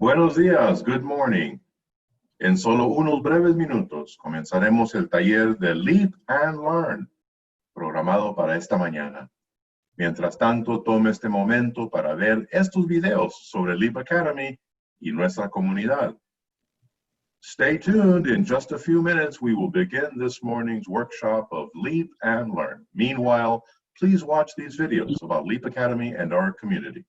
Buenos días, good morning. En solo unos breves minutos comenzaremos el taller de Leap and Learn, programado para esta mañana. Mientras tanto, tome este momento para ver estos videos sobre Leap Academy y nuestra comunidad. Stay tuned. In just a few minutes, we will begin this morning's workshop of Leap and Learn. Meanwhile, please watch these videos about Leap Academy and our community.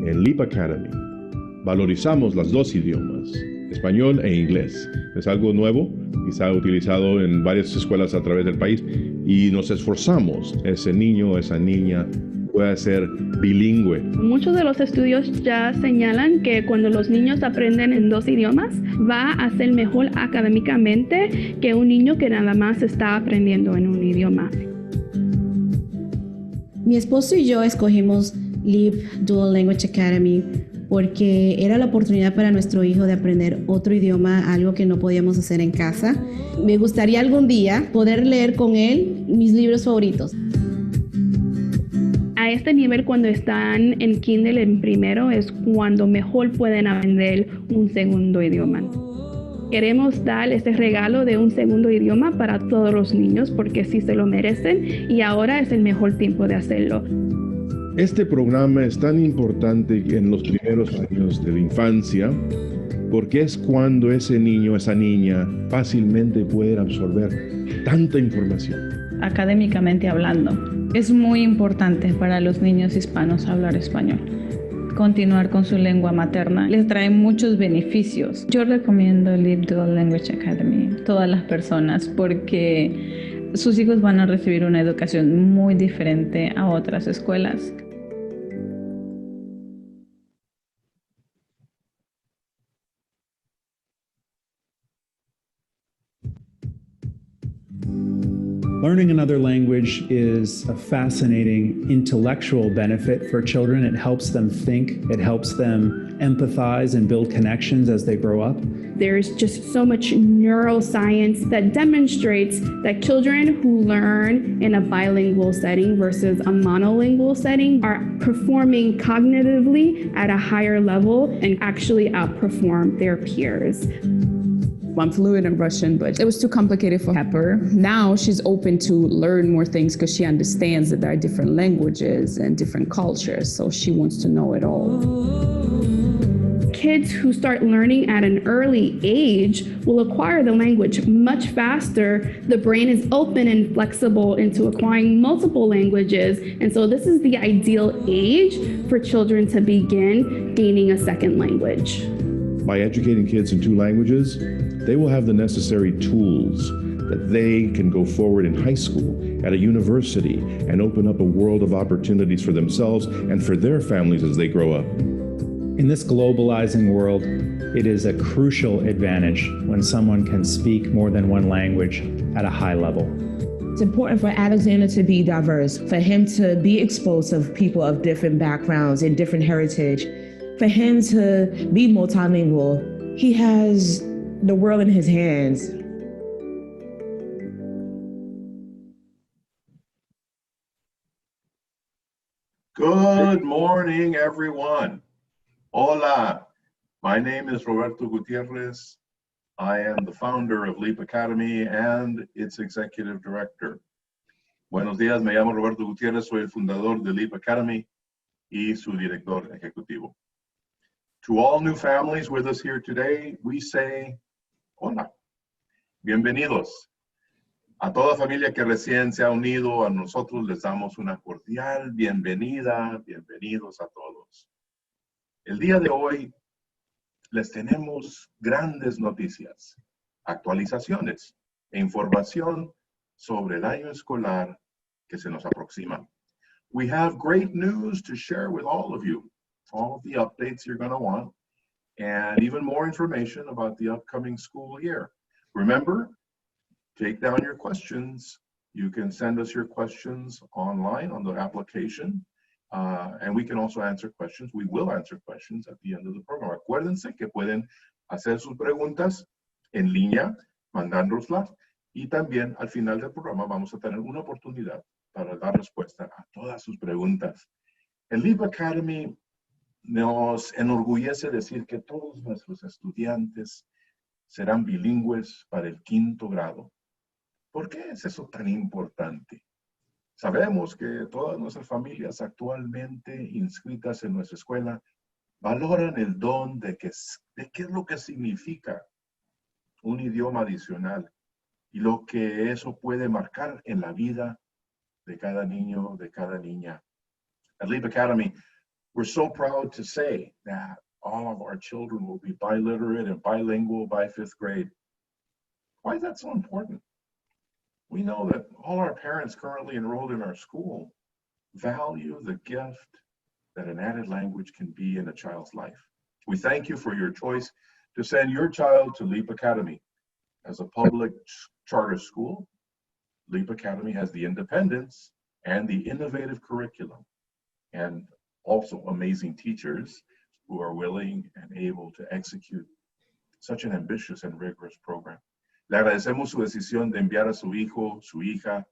En LEEP Academy valorizamos los dos idiomas, español e inglés. Es algo nuevo y se ha utilizado en varias escuelas a través del país y nos esforzamos ese niño o esa niña pueda ser bilingüe. Muchos de los estudios ya señalan que cuando los niños aprenden en dos idiomas va a ser mejor académicamente que un niño que nada más está aprendiendo en un idioma. Mi esposo y yo escogimos LEEP Dual Language Academy porque era la oportunidad para nuestro hijo de aprender otro idioma, algo que no podíamos hacer en casa. Me gustaría algún día poder leer con él mis libros favoritos. A este nivel, cuando están en Kindle en primero, es cuando mejor pueden aprender un segundo idioma. Queremos dar este regalo de un segundo idioma para todos los niños porque sí se lo merecen y ahora es el mejor tiempo de hacerlo. Este programa es tan importante en los primeros años de la infancia porque es cuando ese niño o esa niña fácilmente puede absorber tanta información. Académicamente hablando, es muy importante para los niños hispanos hablar español. Continuar con su lengua materna les trae muchos beneficios. Yo recomiendo LEEP Dual Language Academy a todas las personas porque sus hijos van a recibir una educación muy diferente a otras escuelas. Learning another language is a fascinating intellectual benefit for children. It helps them think, it helps them empathize and build connections as they grow up. There's just so much neuroscience that demonstrates that children who learn in a bilingual setting versus a monolingual setting are performing cognitively at a higher level and actually outperform their peers. I'm fluent in Russian, but it was too complicated for Pepper. Now she's open to learn more things because she understands that there are different languages and different cultures, so she wants to know it all. Kids who start learning at an early age will acquire the language much faster. The brain is open and flexible into acquiring multiple languages, and so this is the ideal age for children to begin gaining a second language. By educating kids in two languages, they will have the necessary tools that they can go forward in high school, at a university, and open up a world of opportunities for themselves and for their families as they grow up. In this globalizing world, it is a crucial advantage when someone can speak more than one language at a high level. It's important for Alexander to be diverse, for him to be exposed to people of different backgrounds and different heritage, for him to be multilingual. He has the world in his hands. Good morning, everyone. Hola. My name is Roberto Gutierrez. I am the founder of LEEP Academy and its executive director. Buenos días, me llamo Roberto Gutierrez, soy el fundador de LEEP Academy y su director ejecutivo. To all new families with us here today, we say hola, bienvenidos. A toda familia que recién se ha unido a nosotros les damos una cordial bienvenida, bienvenidos a todos. El día de hoy les tenemos grandes noticias, actualizaciones e información sobre el año escolar que se nos aproxima. We have great news to share with all of you, all of the updates you're going to want, and even more information about the upcoming school year. Remember, take down your questions. You can send us your questions online on the application, and we can also answer questions. We will answer questions at the end of the program. Acuérdense que pueden hacer sus preguntas en línea mandárnoslas. Y también al final del programa vamos a tener una oportunidad para dar respuesta a todas sus preguntas. En LEEP Academy nos enorgullece decir que todos nuestros estudiantes serán bilingües para el 5º grado. ¿Por qué es eso tan importante? Sabemos que todas nuestras familias actualmente inscritas en nuestra escuela valoran el don de qué es lo que significa un idioma adicional y lo que eso puede marcar en la vida de cada niño, de cada niña. At LEEP Academy, we're so proud to say that all of our children will be biliterate and bilingual by 5th grade. Why is that so important? We know that all our parents currently enrolled in our school value the gift that an added language can be in a child's life. We thank you for your choice to send your child to LEEP Academy. As a public charter school, LEEP Academy has the independence and the innovative curriculum, and also amazing teachers who are willing and able to execute such an ambitious and rigorous program. Le agradecemos su decisión de enviar a su hijo, su hija,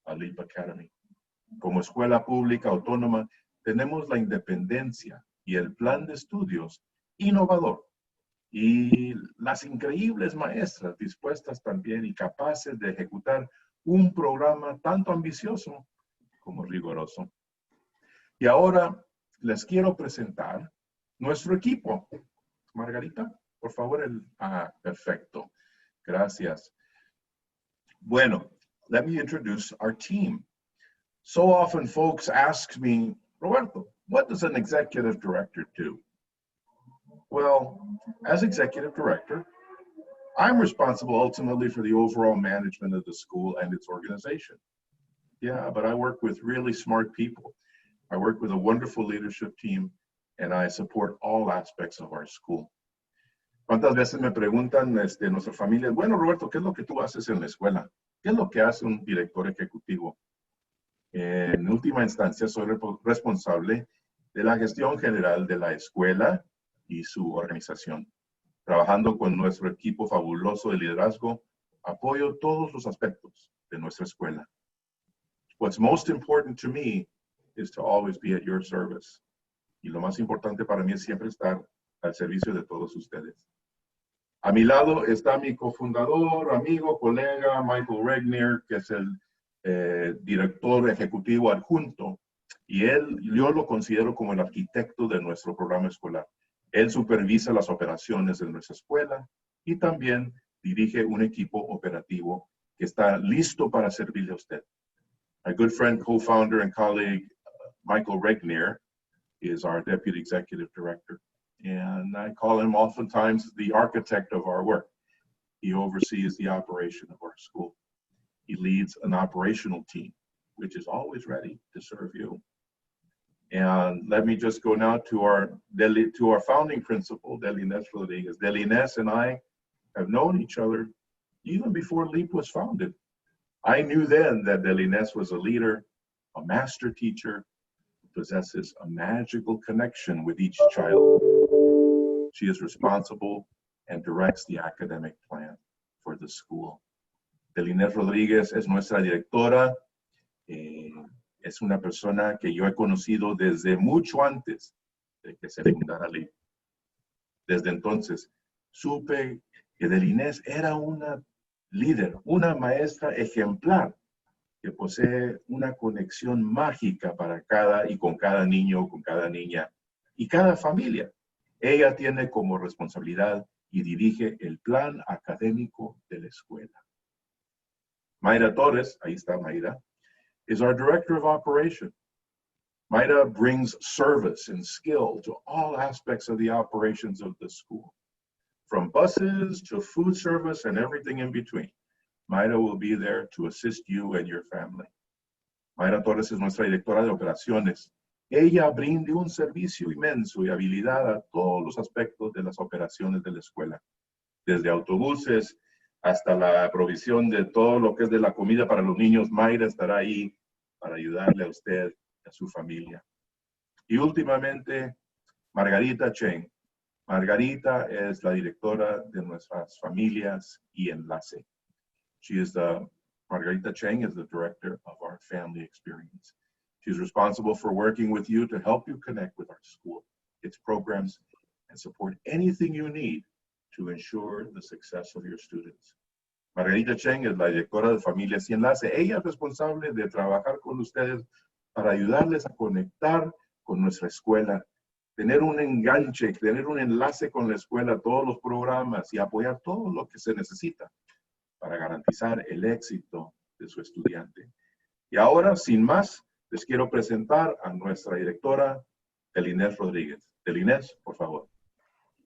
a LEEP Academy. Como escuela pública autónoma, tenemos la independencia y el plan de estudios innovador y las increíbles maestras dispuestas también y capaces de ejecutar un programa tanto ambicioso como riguroso. Y ahora les quiero presentar nuestro equipo. Margarita, por favor. Perfecto. Gracias. Bueno, let me introduce our team. So often folks ask me, Roberto, what does an executive director do? Well, as executive director, I'm responsible ultimately for the overall management of the school and its organization. Yeah, but I work with really smart people. I work with a wonderful leadership team, and I support all aspects of our school. ¿Cuántas veces me preguntan nuestras familias, bueno, Roberto, ¿qué es lo que tú haces en la escuela? ¿Qué es lo que hace un director ejecutivo? En última instancia, soy responsable de la gestión general de la escuela y su organización. Trabajando con nuestro equipo fabuloso de liderazgo, apoyo todos los aspectos de nuestra escuela. What's most important to me is to always be at your service. Y lo más importante para mí es siempre estar al servicio de todos ustedes. A mi lado está mi cofundador, amigo, colega, Michael Regnier, que es el director ejecutivo adjunto. Y yo lo considero como el arquitecto de nuestro programa escolar. Él supervisa las operaciones de nuestra escuela y también dirige un equipo operativo que está listo para servirle a usted. My good friend, co-founder, and colleague, Michael Regnier, is our deputy executive director. And I call him oftentimes the architect of our work. He oversees the operation of our school. He leads an operational team, which is always ready to serve you. And let me just go now to our founding principal, Delines Rodriguez. Delines and I have known each other even before LEEP was founded. I knew then that Delines was a leader, a master teacher, who possesses a magical connection with each child. She is responsible and directs the academic plan for the school. Delines Rodriguez es nuestra directora. Es una persona que yo he conocido desde mucho antes de que se fundara LEEP. Desde entonces, supe que Delines era una líder, una maestra ejemplar que posee una conexión mágica para con cada niño, con cada niña y cada familia. Ella tiene como responsabilidad y dirige el plan académico de la escuela. Mayra Torres, ahí está Mayra, is our director of operation. Mayra brings service and skill to all aspects of the operations of the school, from buses to food service and everything in between. Mayra will be there to assist you and your family. Mayra Torres es nuestra directora de operaciones. Ella brinda un servicio inmenso y habilidad a todos los aspectos de las operaciones de la escuela, desde autobuses hasta la provisión de todo lo que es de la comida para los niños. Mayra estará ahí para ayudarle a usted y a su familia. Y últimamente, Margarita Chen. Margarita es la directora de nuestras familias y enlace. Margarita Cheng is the director of our family experience. She's responsible for working with you to help you connect with our school, its programs, and support anything you need to ensure the success of your students. Margarita Cheng es la directora de Familias y Enlace. Ella es responsable de trabajar con ustedes para ayudarles a conectar con nuestra escuela, tener un enganche, tener un enlace con la escuela, todos los programas y apoyar todo lo que se necesita para garantizar el éxito de su estudiante. Y ahora, sin más, les quiero presentar a nuestra directora, Delinés Rodríguez. Delinés, por favor.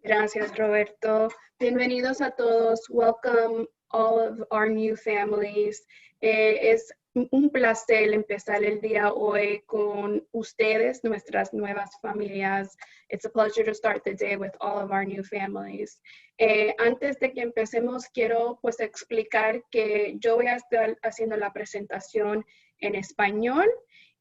Gracias, Roberto. Bienvenidos a todos. Welcome all of our new families. Es un placer empezar el día hoy con ustedes, nuestras nuevas familias. It's a pleasure to start the day with all of our new families. Antes de que empecemos, quiero pues explicar que yo voy a estar haciendo la presentación en español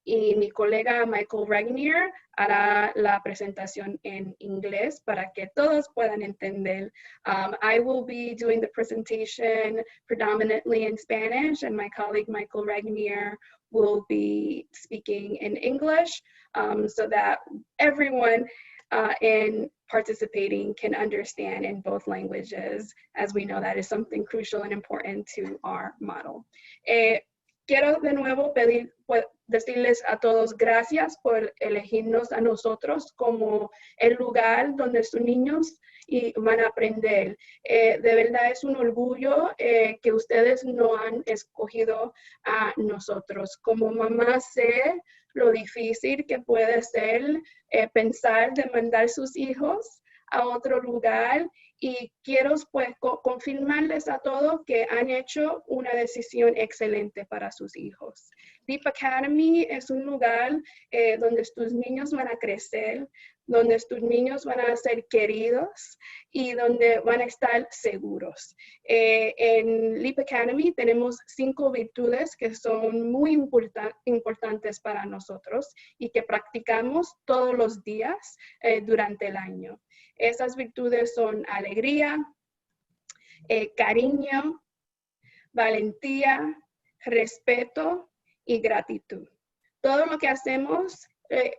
y mi colega Michael Regnier hará la presentación en inglés para que todos puedan entender. I will be doing the presentation predominantly in Spanish, and my colleague Michael Regnier will be speaking in English so that everyone in participating can understand in both languages, as we know that is something crucial and important to our model. Quiero de nuevo decirles a todos gracias por elegirnos a nosotros como el lugar donde sus niños van a aprender. De verdad es un orgullo que ustedes no han escogido a nosotros. Como mamá sé lo difícil que puede ser pensar de mandar sus hijos a otro lugar, y quiero pues confirmarles a todos que han hecho una decisión excelente para sus hijos. LEEP Academy es un lugar donde tus niños van a crecer, donde tus niños van a ser queridos y donde van a estar seguros. En LEEP Academy tenemos 5 virtudes que son muy importantes para nosotros y que practicamos todos los días durante el año. Esas virtudes son alegría, cariño, valentía, respeto y gratitud. Todo lo que hacemos,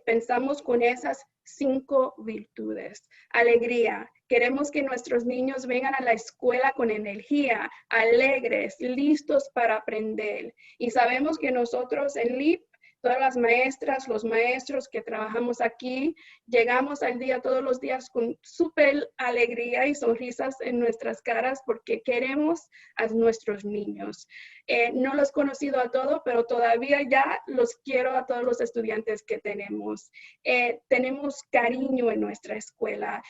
pensamos con esas 5 virtudes. Alegría. Queremos que nuestros niños vengan a la escuela con energía, alegres, listos para aprender. Y sabemos que nosotros en LEEP, todas las maestras, los maestros que trabajamos aquí, llegamos al día todos los días con súper alegría y sonrisas en nuestras caras porque queremos a nuestros niños. No los he conocido a todos, pero todavía ya los quiero a todos los estudiantes que tenemos. Tenemos cariño en nuestra escuela.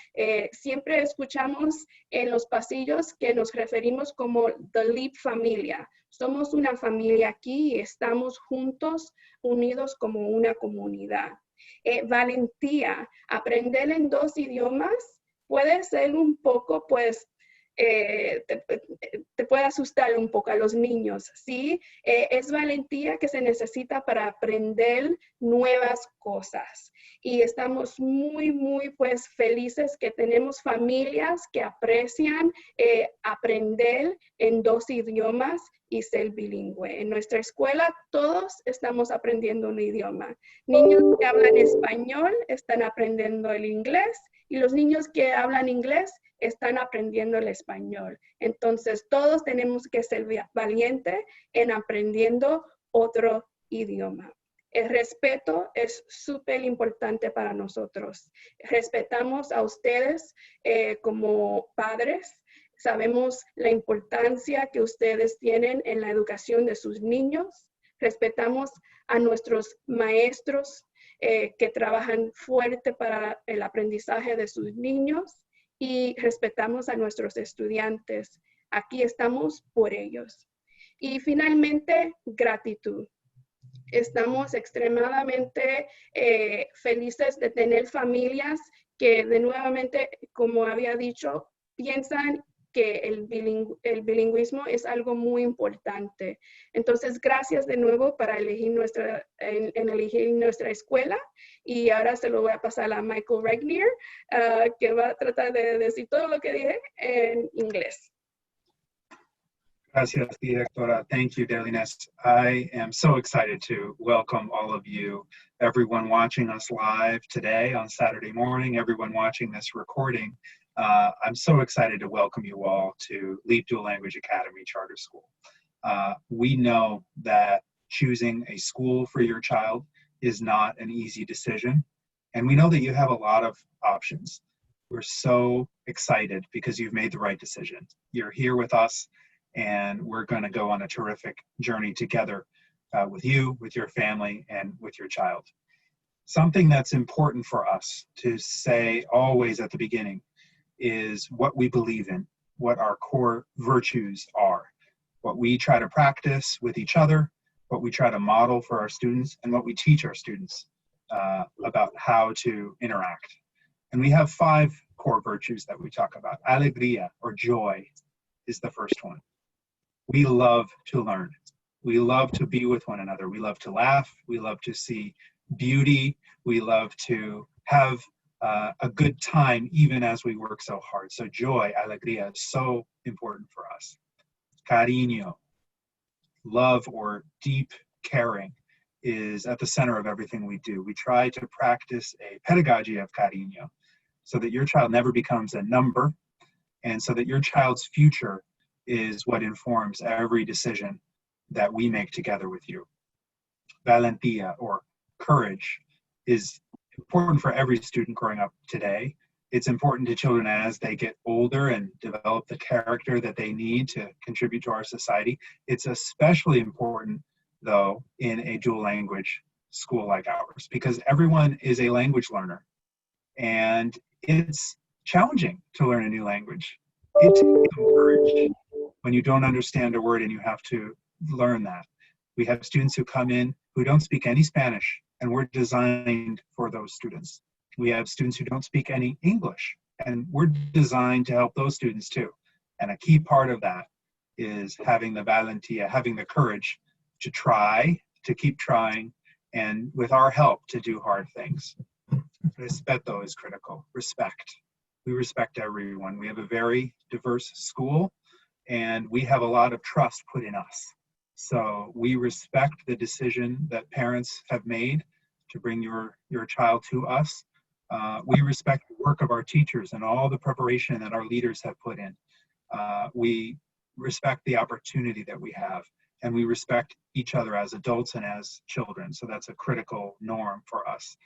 Siempre escuchamos en los pasillos que nos referimos como The LEEP familia. Somos una familia aquí y estamos juntos, unidos como una comunidad. Valentía. Aprender en 2 idiomas puede ser un poco, pues, te puede asustar un poco a los niños, ¿sí? Es valentía que se necesita para aprender nuevas cosas. Y estamos muy, muy, pues, felices que tenemos familias que aprecian aprender en 2 idiomas y ser bilingüe. En nuestra escuela todos estamos aprendiendo un idioma. Niños que hablan español están aprendiendo el inglés y los niños que hablan inglés están aprendiendo el español. Entonces todos tenemos que ser valientes en aprendiendo otro idioma. El respeto es súper importante para nosotros. Respetamos a ustedes como padres. Sabemos la importancia que ustedes tienen en la educación de sus niños. Respetamos a nuestros maestros que trabajan fuerte para el aprendizaje de sus niños y respetamos a nuestros estudiantes. Aquí estamos por ellos. Y finalmente, gratitud. Estamos extremadamente felices de tener familias que, de nuevamente, como había dicho, piensan que el bilingüismo es algo muy importante. Entonces, gracias de nuevo para elegir elegir nuestra escuela. Y ahora se lo voy a pasar a Michael Regnier, que va a tratar de decir todo lo que dije en inglés. Gracias, Directora. Thank you, Delines. I am so excited to welcome all of you, everyone watching us live today on Saturday morning, everyone watching this recording. I'm so excited to welcome you all to LEEP Dual Language Academy Charter School. We know that choosing a school for your child is not an easy decision, and we know that you have a lot of options. We're so excited because you've made the right decision. You're here with us, and we're going to go on a terrific journey together with you, with your family, and with your child. Something that's important for us to say always at the beginning is what we believe in, what our core virtues are, what we try to practice with each other, what we try to model for our students, and what we teach our students about how to interact. And we have 5 core virtues that we talk about. Alegría, or joy, is the first one. We love to learn. We love to be with one another. We love to laugh. We love to see beauty. We love to have a good time even as we work so hard. So joy, alegría, is so important for us. Cariño, love or deep caring, is at the center of everything we do. We try to practice a pedagogy of cariño so that your child never becomes a number, and so that your child's future is what informs every decision that we make together with you. Valentía, or courage, is important for every student growing up today. It's important to children as they get older and develop the character that they need to contribute to our society. It's especially important, though, in a dual language school like ours, because everyone is a language learner, and it's challenging to learn a new language. It takes some courage when you don't understand a word and you have to learn that. We have students who come in who don't speak any Spanish, and we're designed for those students. We have students who don't speak any English, and we're designed to help those students too. And a key part of that is having the valentía, having the courage to try, to keep trying, and with our help to do hard things. Respeto is critical, respect. We respect everyone. We have a very diverse school, and we have a lot of trust put in us. So we respect the decision that parents have made to bring your child to us. We respect the work of our teachers and all the preparation that our leaders have put in. We respect the opportunity that we have, and we respect each other as adults and as children. So that's a critical norm for us.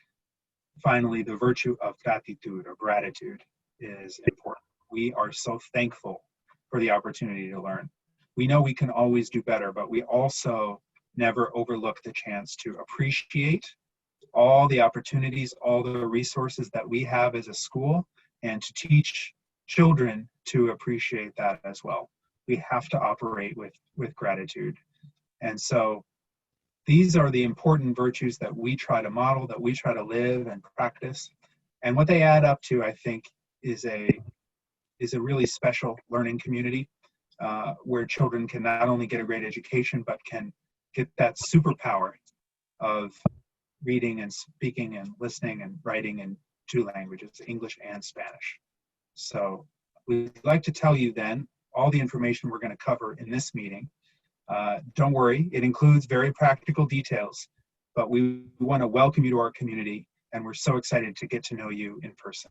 Finally, the virtue of gratitud, or gratitude, is important. We are so thankful for the opportunity to learn. We know we can always do better, but we also never overlook the chance to appreciate all the opportunities, all the resources that we have as a school, and to teach children to appreciate that as well. We have to operate with gratitude. And so these are the important virtues that we try to model, that we try to live and practice. And what they add up to, I think, is a really special learning community where children can not only get a great education, but can get that superpower of reading and speaking and listening and writing in 2 languages, English and Spanish. So we'd like to tell you then all the information we're going to cover in this meeting. Don't worry, it includes very practical details, but we want to welcome you to our community, and we're so excited to get to know you in person.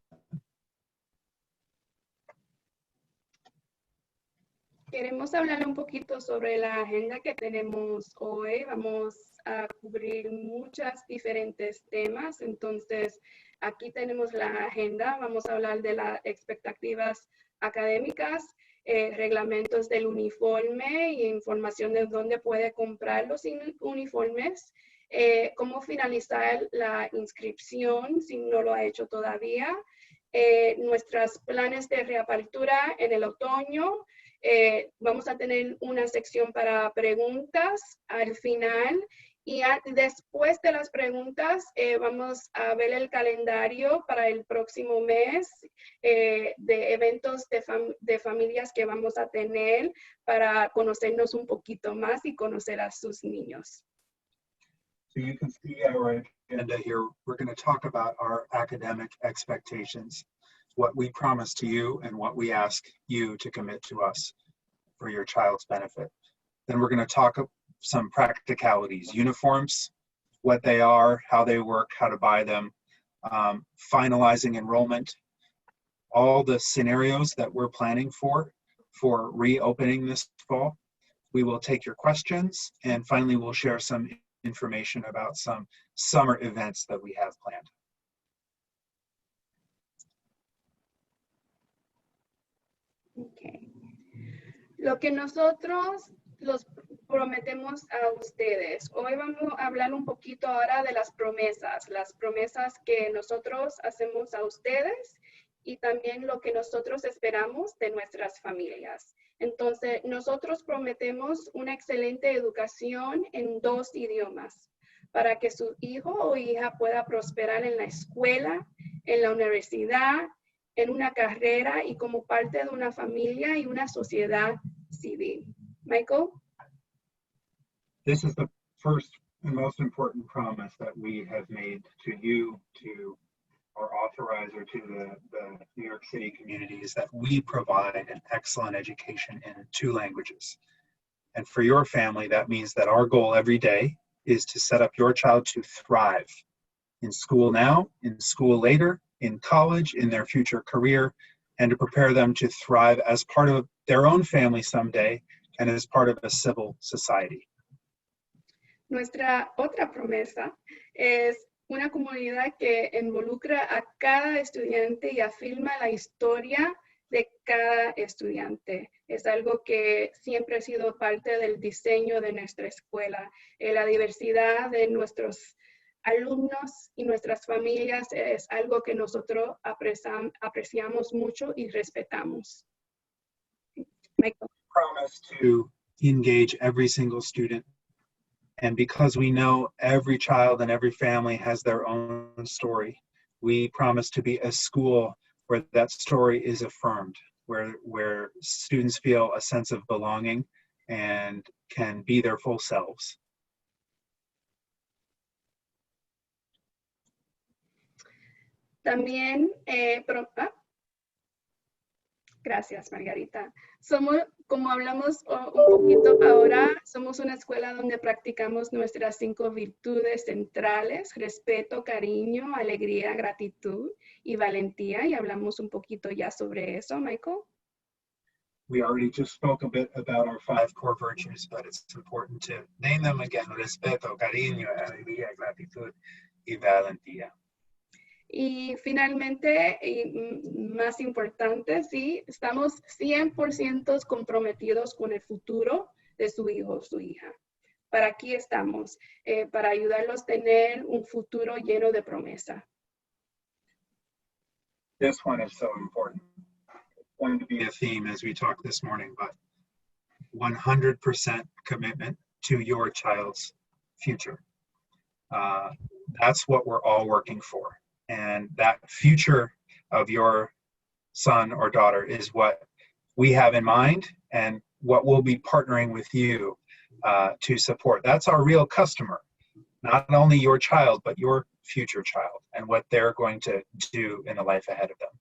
Queremos hablar un poquito sobre la agenda que tenemos hoy. Vamos a cubrir muchos diferentes temas. Entonces, aquí tenemos la agenda. Vamos a hablar de las expectativas académicas, reglamentos del uniforme y información de dónde puede comprar los uniformes, cómo finalizar la inscripción si no lo ha hecho todavía, nuestros planes de reapertura en el otoño. Vamos a tener una sección para preguntas al final Y después de las preguntas, vamos a ver el calendario para el próximo mes de eventos de familias que vamos a tener para conocernos un poquito más y conocer a sus niños. So you can see our agenda here. We're going to talk about our academic expectations, what we promise to you and what we ask you to commit to us for your child's benefit. Then we're going to talk some practicalities, uniforms, what they are, how they work, how to buy them, finalizing enrollment, all the scenarios that we're planning for reopening this fall. We will take your questions, and finally we'll share some information about some summer events that we have planned. Okay. Lo que nosotros los prometemos a ustedes. Hoy vamos a hablar un poquito ahora de las promesas que nosotros hacemos a ustedes y también lo que nosotros esperamos de nuestras familias. Entonces, nosotros prometemos una excelente educación en 2 idiomas para que su hijo o hija pueda prosperar en la escuela, en la universidad, en una carrera y como parte de una familia y una sociedad civil. Michael? This is the first and most important promise that we have made to you, to our authorizer, to the New York City communities, that we provide an excellent education in 2 languages. And for your family, that means that our goal every day is to set up your child to thrive in school now, in school later, in college, in their future career, and to prepare them to thrive as part of their own family someday and as part of a civil society. Nuestra otra promesa es una comunidad que involucra a cada estudiante y afirma la historia de cada estudiante. Es algo que siempre ha sido parte del diseño de nuestra escuela. La diversidad de nuestros alumnos y nuestras familias es algo que nosotros apreciamos mucho y respetamos. Michael. Promise to engage every single student. And because we know every child and every family has their own story, we promise to be a school where that story is affirmed, where students feel a sense of belonging and can be their full selves. También, gracias, Margarita. Como hablamos un poquito ahora, somos una escuela donde practicamos nuestras 5 virtudes centrales: respeto, cariño, alegría, gratitud y valentía. Y hablamos un poquito ya sobre eso, Michael. We already just spoke a bit about our 5 core virtues, but it's important to name them again: respeto, cariño, alegría, gratitud y valentía. Y finalmente, y más importante, sí, estamos 100% comprometidos con el futuro de su hijo o su hija. Para aquí estamos, para ayudarlos a tener un futuro lleno de promesa. This one is so important. It's going to be a theme as we talk this morning, but 100% commitment to your child's future. That's what we're all working for. And that future of your son or daughter is what we have in mind and what we'll be partnering with you to support. That's our real customer, not only your child, but your future child and what they're going to do in the life ahead of them.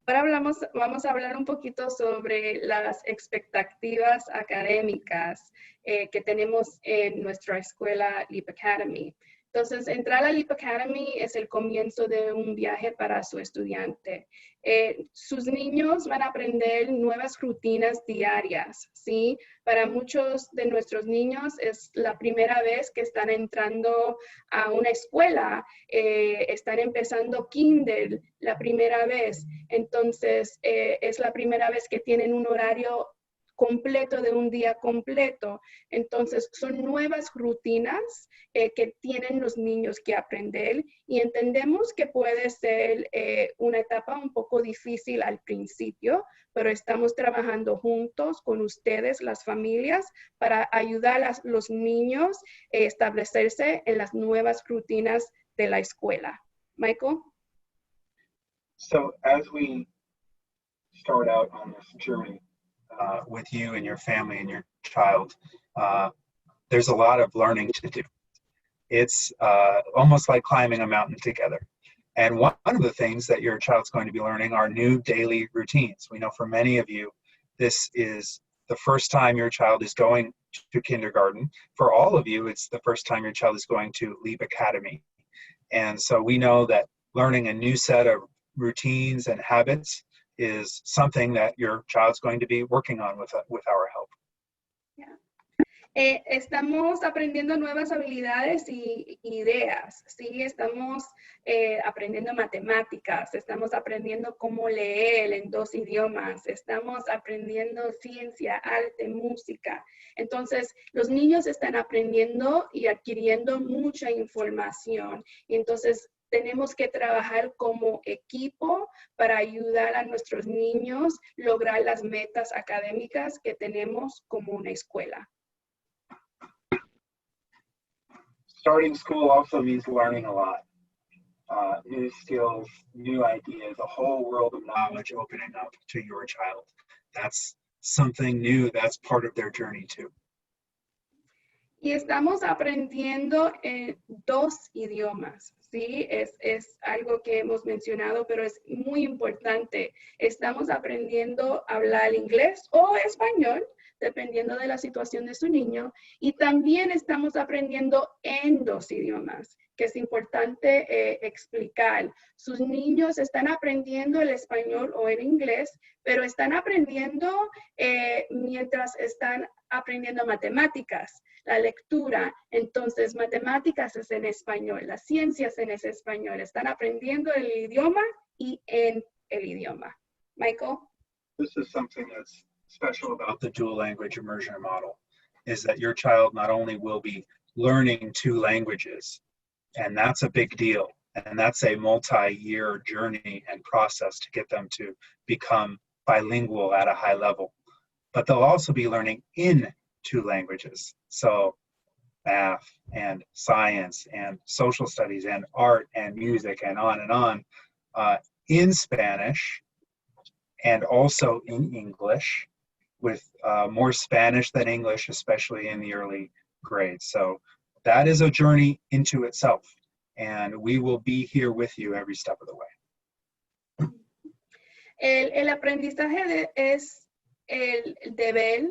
Ahora vamos a hablar un poquito sobre las expectativas académicas que tenemos en nuestra escuela LEEP Academy. Entonces, entrar a LEEP Academy es el comienzo de un viaje para su estudiante. Sus niños van a aprender nuevas rutinas diarias, ¿sí? Para muchos de nuestros niños es la primera vez que están entrando a una escuela, están empezando kinder la primera vez. Entonces, es la primera vez que tienen un horario completo de un día completo. Entonces, son nuevas rutinas que tienen los niños que aprender y entendemos que puede ser una etapa un poco difícil al principio, pero estamos trabajando juntos con ustedes, las familias, para ayudar a los niños a establecerse en las nuevas rutinas de la escuela. Michael? So as we start out on this journey with you and your family and your child, there's a lot of learning to do. It's almost like climbing a mountain together. And one of the things that your child's going to be learning are new daily routines. We know for many of you, this is the first time your child is going to kindergarten. For all of you, it's the first time your child is going to LEEP Academy. And so we know that learning a new set of routines and habits is something that your child's going to be working on with our help. Estamos aprendiendo nuevas habilidades y ideas, ¿sí? Estamos aprendiendo matemáticas, estamos aprendiendo cómo leer en 2 idiomas, estamos aprendiendo ciencia, arte, música. Entonces, los niños están aprendiendo y adquiriendo mucha información. Y entonces, tenemos que trabajar como equipo para ayudar a nuestros niños a lograr las metas académicas que tenemos como una escuela. Starting school also means learning a lot. New skills, new ideas, a whole world of knowledge opening up to your child. That's something new, that's part of their journey too. Y estamos aprendiendo en 2 idiomas, ¿sí? Es algo que hemos mencionado, pero es muy importante. Estamos aprendiendo a hablar inglés o español, dependiendo de la situación de su niño, y también estamos aprendiendo en 2 idiomas, que es importante explicar. Sus niños están aprendiendo el español o el inglés, pero están aprendiendo mientras están aprendiendo matemáticas, la lectura. Entonces, matemáticas es en español, las ciencias en ese español. Están aprendiendo el idioma y en el idioma. Michael? This is something that's special about the dual language immersion model, is that your child not only will be learning 2 languages, and that's a big deal, and that's a multi-year journey and process to get them to become bilingual at a high level, but they'll also be learning in 2 languages. So math and science and social studies and art and music and on in Spanish and also in English, with more Spanish than English, especially in the early grades. So that is a journey into itself, and we will be here with you every step of the way. El aprendizaje es el deber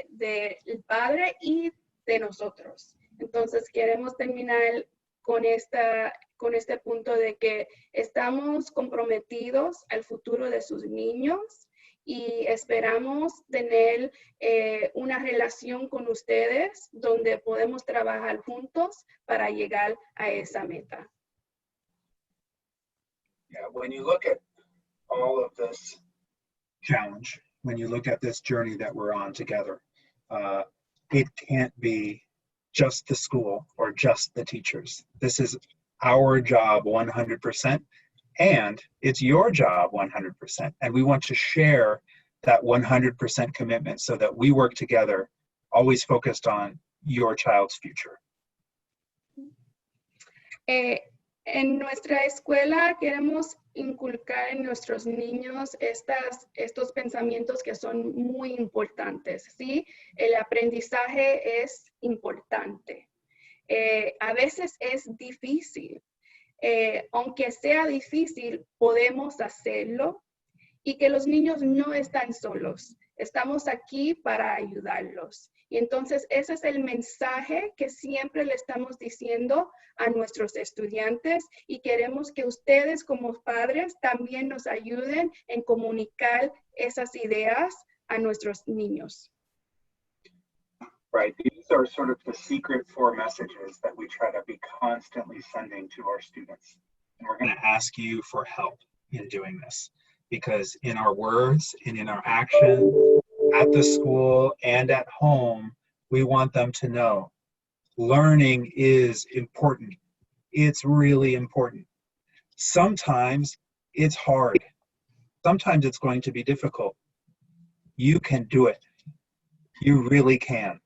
del padre y de nosotros. Entonces queremos terminar con este punto de que estamos comprometidos al futuro de sus niños y esperamos tener una relación con ustedes donde podemos trabajar juntos para llegar a esa meta. Yeah, when you look at all of this challenge, when you look at this journey that we're on together, it can't be just the school or just the teachers. This is our job 100%, and it's your job 100%. And we want to share that 100% commitment so that we work together, always focused on your child's future. En nuestra escuela queremos inculcar en nuestros niños estos pensamientos que son muy importantes, ¿sí? El aprendizaje es importante. A veces es difícil. Aunque sea difícil, podemos hacerlo y que los niños no están solos. Estamos aquí para ayudarlos. Y entonces ese es el mensaje que siempre le estamos diciendo a nuestros estudiantes y queremos que ustedes como padres también nos ayuden en comunicar esas ideas a nuestros niños. Right, these are sort of the secret 4 messages that we try to be constantly sending to our students. And we're going to ask you for help in doing this, because in our words and in our actions, at the school and at home, we want them to know learning is important. It's really important. Sometimes it's hard. Sometimes it's going to be difficult. You can do it. You really can.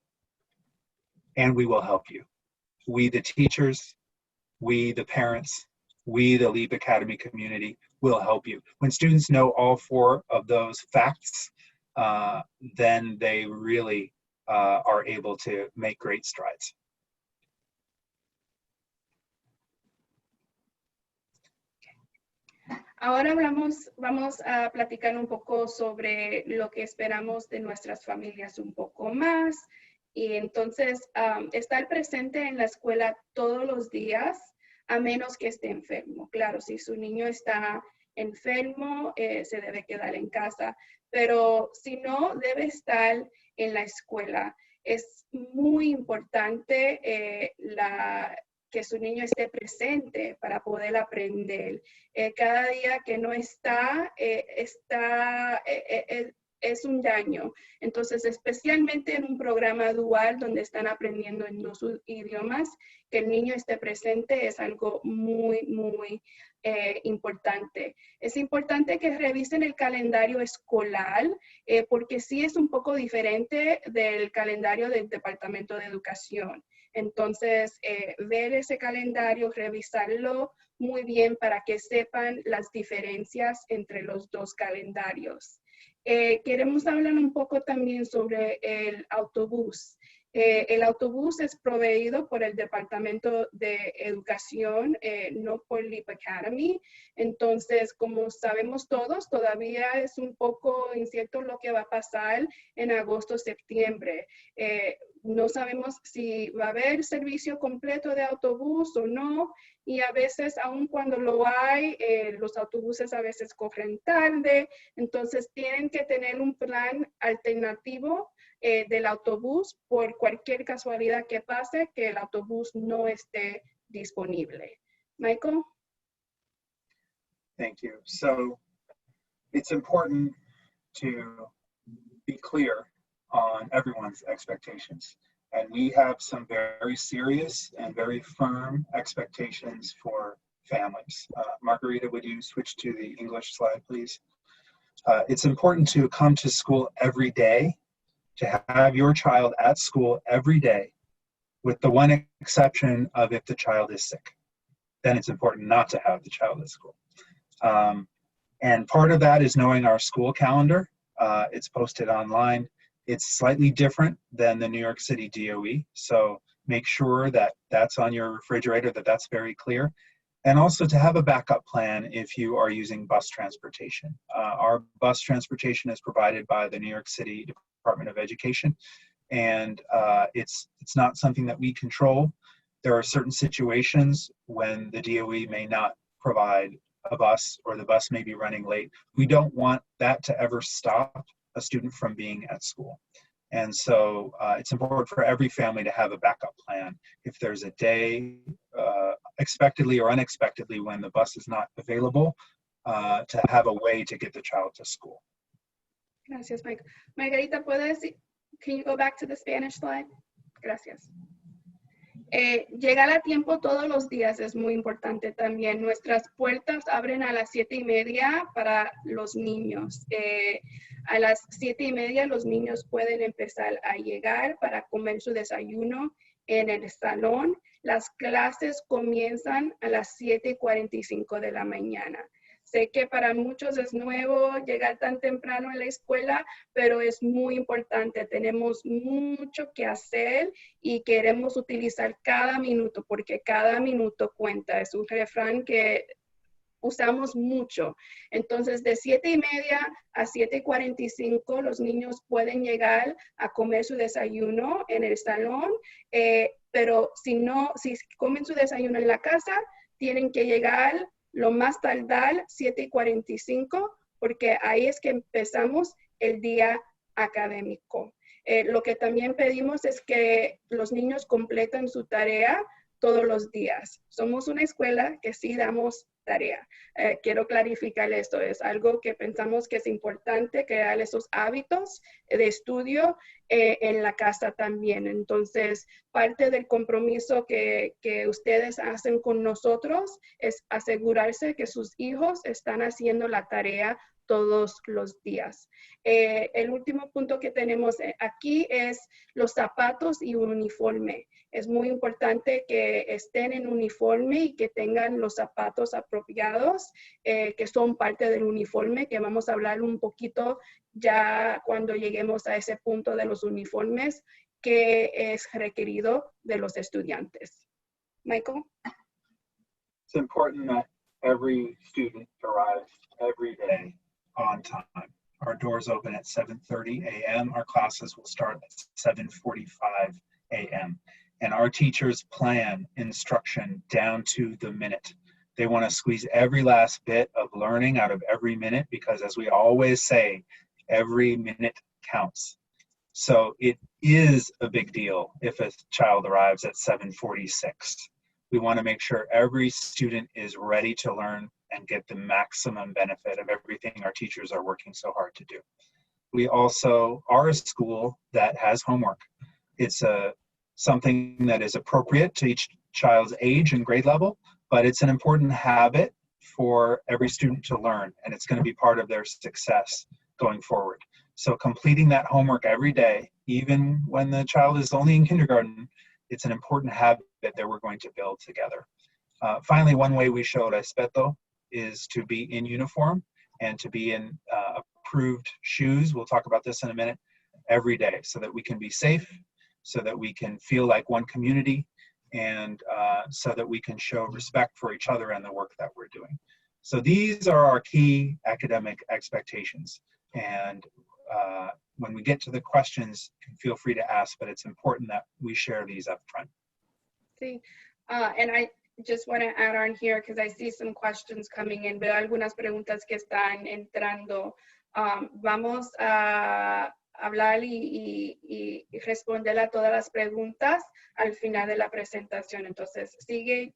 And we will help you. We, the teachers, we, the parents, we, the LEEP Academy community, will help you. When students know all four of those facts, then they really are able to make great strides. Ahora vamos a platicar un poco sobre lo que esperamos de nuestras familias un poco más. Y entonces, estar presente en la escuela todos los días, a menos que esté enfermo. Claro, si su niño está enfermo, se debe quedar en casa. Pero si no, debe estar en la escuela. Es muy importante que su niño esté presente para poder aprender. Cada día que no está, es un daño. Entonces, especialmente en un programa dual donde están aprendiendo en dos idiomas, que el niño esté presente es algo muy, muy importante. Es importante que revisen el calendario escolar, porque sí es un poco diferente del calendario del Departamento de Educación. Entonces, ver ese calendario, revisarlo muy bien para que sepan las diferencias entre los dos calendarios. Queremos hablar un poco también sobre el autobús. El autobús es proveído por el Departamento de Educación, no por LEEP Academy. Entonces, como sabemos todos, todavía es un poco incierto lo que va a pasar en agosto, septiembre. No sabemos si va a haber servicio completo de autobús o no. Y a veces, aun cuando lo hay, los autobuses a veces corren tarde. Entonces, tienen que tener un plan alternativo del autobús por cualquier casualidad que pase, que el autobús no esté disponible. Michael? Thank you. So it's important to be clear on everyone's expectations. And we have some very serious and very firm expectations for families. Margarita, would you switch to the English slide, please? It's important to come to school every day, to have your child at school every day, with the one exception of if the child is sick. Then it's important not to have the child at school. And part of that is knowing our school calendar. It's posted online. It's slightly different than the New York City DOE. So make sure that that's on your refrigerator, that's very clear. And also to have a backup plan if you are using bus transportation. Our bus transportation is provided by the New York City Department of Education, and it's not something that we control. There are certain situations when the DOE may not provide a bus, or the bus may be running late. We don't want that to ever stop a student from being at school. And so it's important for every family to have a backup plan. If there's a day, expectedly or unexpectedly, when the bus is not available, to have a way to get the child to school. Gracias, Mike. Margarita, can you go back to the Spanish slide? Gracias. Llegar a tiempo todos los días es muy importante también. Nuestras puertas abren a las 7:30 para los niños. A las 7:30 los niños pueden empezar a llegar para comer su desayuno en el salón. Las clases comienzan a las 7:45 de la mañana. Sé que para muchos es nuevo llegar tan temprano a la escuela, pero es muy importante. Tenemos mucho que hacer y queremos utilizar cada minuto, porque cada minuto cuenta. Es un refrán que usamos mucho. Entonces, de 7:30 a 7:45, los niños pueden llegar a comer su desayuno en el salón, pero si comen su desayuno en la casa, tienen que llegar lo más tardar 7:45, porque ahí es que empezamos el día académico. Lo que también pedimos es que los niños completen su tarea todos los días. Somos una escuela que sí damos tarea. Quiero clarificar esto, es algo que pensamos que es importante, crear esos hábitos de estudio en la casa también. Entonces, parte del compromiso que ustedes hacen con nosotros es asegurarse que sus hijos están haciendo la tarea todos los días. El último punto que tenemos aquí es los zapatos y un uniforme. Es muy importante que estén en uniforme y que tengan los zapatos apropiados, que son parte del uniforme, que vamos a hablar un poquito ya cuando lleguemos a ese punto de los uniformes, que es requerido de los estudiantes. Michael? It's important that every student arrives every day on time. Our doors open at 7:30 a.m. Our classes will start at 7:45 a.m. And our teachers plan instruction down to the minute. They want to squeeze every last bit of learning out of every minute because, as we always say, every minute counts. So it is a big deal if a child arrives at 7:46. We want to make sure every student is ready to learn and get the maximum benefit of everything our teachers are working so hard to do. We also are a school that has homework. It's something that is appropriate to each child's age and grade level, but it's an important habit for every student to learn, and it's going to be part of their success going forward. So completing that homework every day, even when the child is only in kindergarten, it's an important habit that we're going to build together. Finally, one way we show respeto is to be in uniform and to be in approved shoes. We'll talk about this in a minute, every day, so that we can be safe, so that we can feel like one community, and so that we can show respect for each other and the work that we're doing. So these are our key academic expectations. And when we get to the questions, feel free to ask, but it's important that we share these up front. Sí, and I just want to add on here because I see some questions coming in. Veo algunas preguntas que están entrando. Vamos a hablar y responder a todas las preguntas al final de la presentación. Entonces, sigue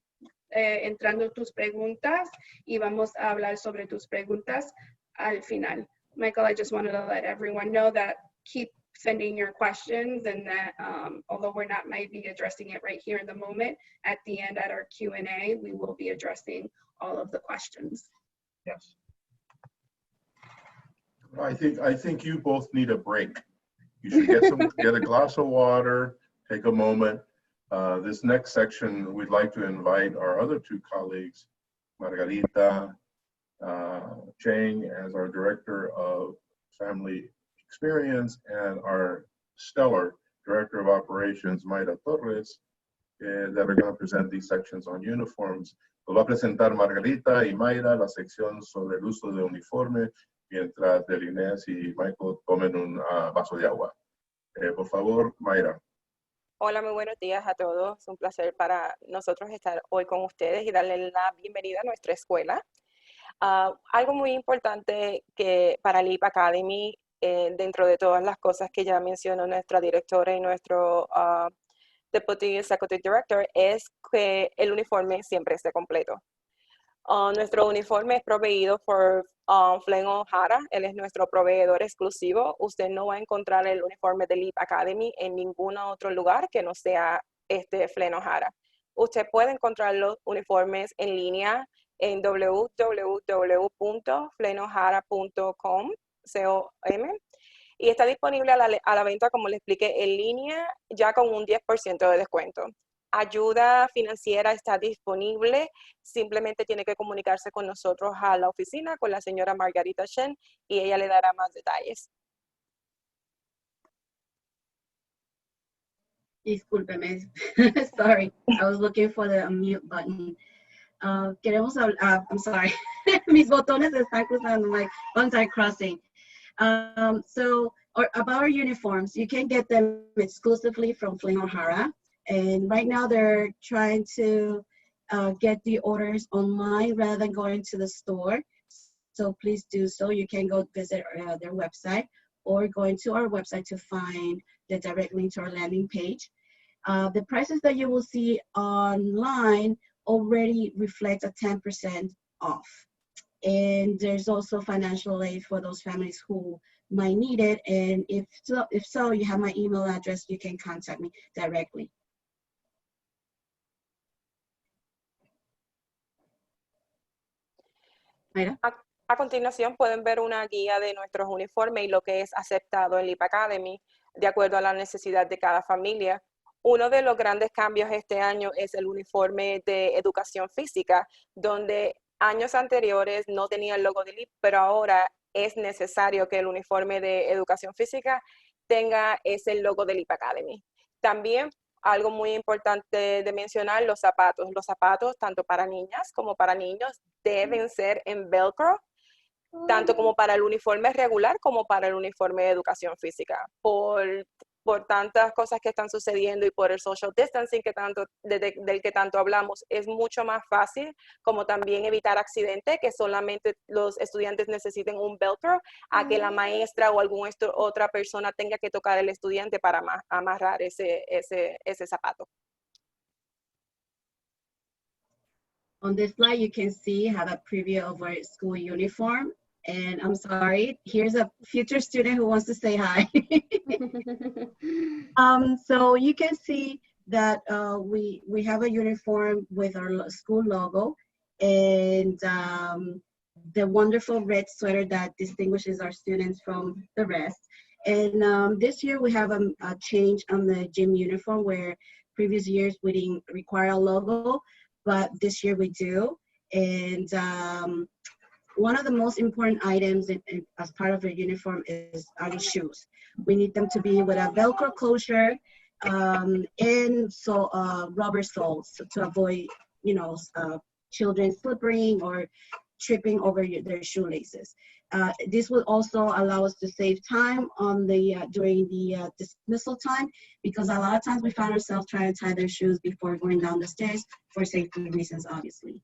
entrando tus preguntas y vamos a hablar sobre tus preguntas al final. Michael, I just wanted to let everyone know that keep sending your questions, and that although we're not maybe addressing it right here in the moment, at the end at our Q&A, we will be addressing all of the questions. Yes. I think you both need a break. You should get a glass of water, take a moment. This next section, we'd like to invite our other two colleagues, Margarita Chang as our Director of Family Experience, and our stellar Director of Operations, Mayra Torres, that are going to present these sections on uniforms. Lo va a presentar Margarita y Mayra la sección sobre el uso de uniforme, mientras Del Inés y Michael tomen un vaso de agua. Por favor, Mayra. Hola, muy buenos días a todos. Es un placer para nosotros estar hoy con ustedes y darles la bienvenida a nuestra escuela. Algo muy importante que para LEEP Academy, dentro de todas las cosas que ya mencionó nuestra directora y nuestro Deputy Executive Director, es que el uniforme siempre esté completo. Nuestro uniforme es proveído por Flynn O'Hara. Él es nuestro proveedor exclusivo. Usted no va a encontrar el uniforme de LEEP Academy en ningún otro lugar que no sea Flynn O'Hara. Usted puede encontrar los uniformes en línea en www.flynnohara.com, y está disponible a la venta, como le expliqué, en línea ya con un 10% de descuento. Ayuda financiera está disponible, simplemente tiene que comunicarse con nosotros a la oficina, con la señora Margarita Shen, y ella le dará más detalles. Discúlpeme, sorry, I was looking for the unmute button. Queremos hablar, I'm sorry, mis botones están cruzando, like anti-crossing. So about our uniforms, you can get them exclusively from Flynn O'Hara. And right now they're trying to get the orders online rather than going to the store. So please do so. You can go visit their website or go into our website to find the direct link to our landing page. The prices that you will see online already reflect a 10% off. And there's also financial aid for those families who might need it. And if so, you have my email address, you can contact me directly. Mayra? A continuación pueden ver una guía de nuestros uniformes y lo que es aceptado en LEEP Academy de acuerdo a la necesidad de cada familia. Uno de los grandes cambios este año es el uniforme de educación física, donde años anteriores no tenía el logo de LEEP, pero ahora es necesario que el uniforme de educación física tenga ese logo de LEEP Academy. También algo muy importante de mencionar, los zapatos. Los zapatos, tanto para niñas como para niños, deben ser en velcro, tanto como para el uniforme regular como para el uniforme de educación física. Por tantas cosas que están sucediendo y por el social distancing del que tanto hablamos, es mucho más fácil, como también evitar accidentes, que solamente los estudiantes necesiten un velcro, a que la maestra o alguna otra persona tenga que tocar al estudiante para amarrar ese zapato. On this slide, you can see have a preview of our school uniform. And I'm sorry, here's a future student who wants to say hi. So you can see that we have a uniform with our school logo and the wonderful red sweater that distinguishes our students from the rest. And this year we have a change on the gym uniform, where previous years we didn't require a logo, but this year we do. And one of the most important items as part of the uniform are the shoes. We need them to be with a Velcro closure and so rubber soles to avoid, children slipping or tripping over their shoelaces. This will also allow us to save time on during the dismissal time, because a lot of times we find ourselves trying to tie their shoes before going down the stairs for safety reasons, obviously.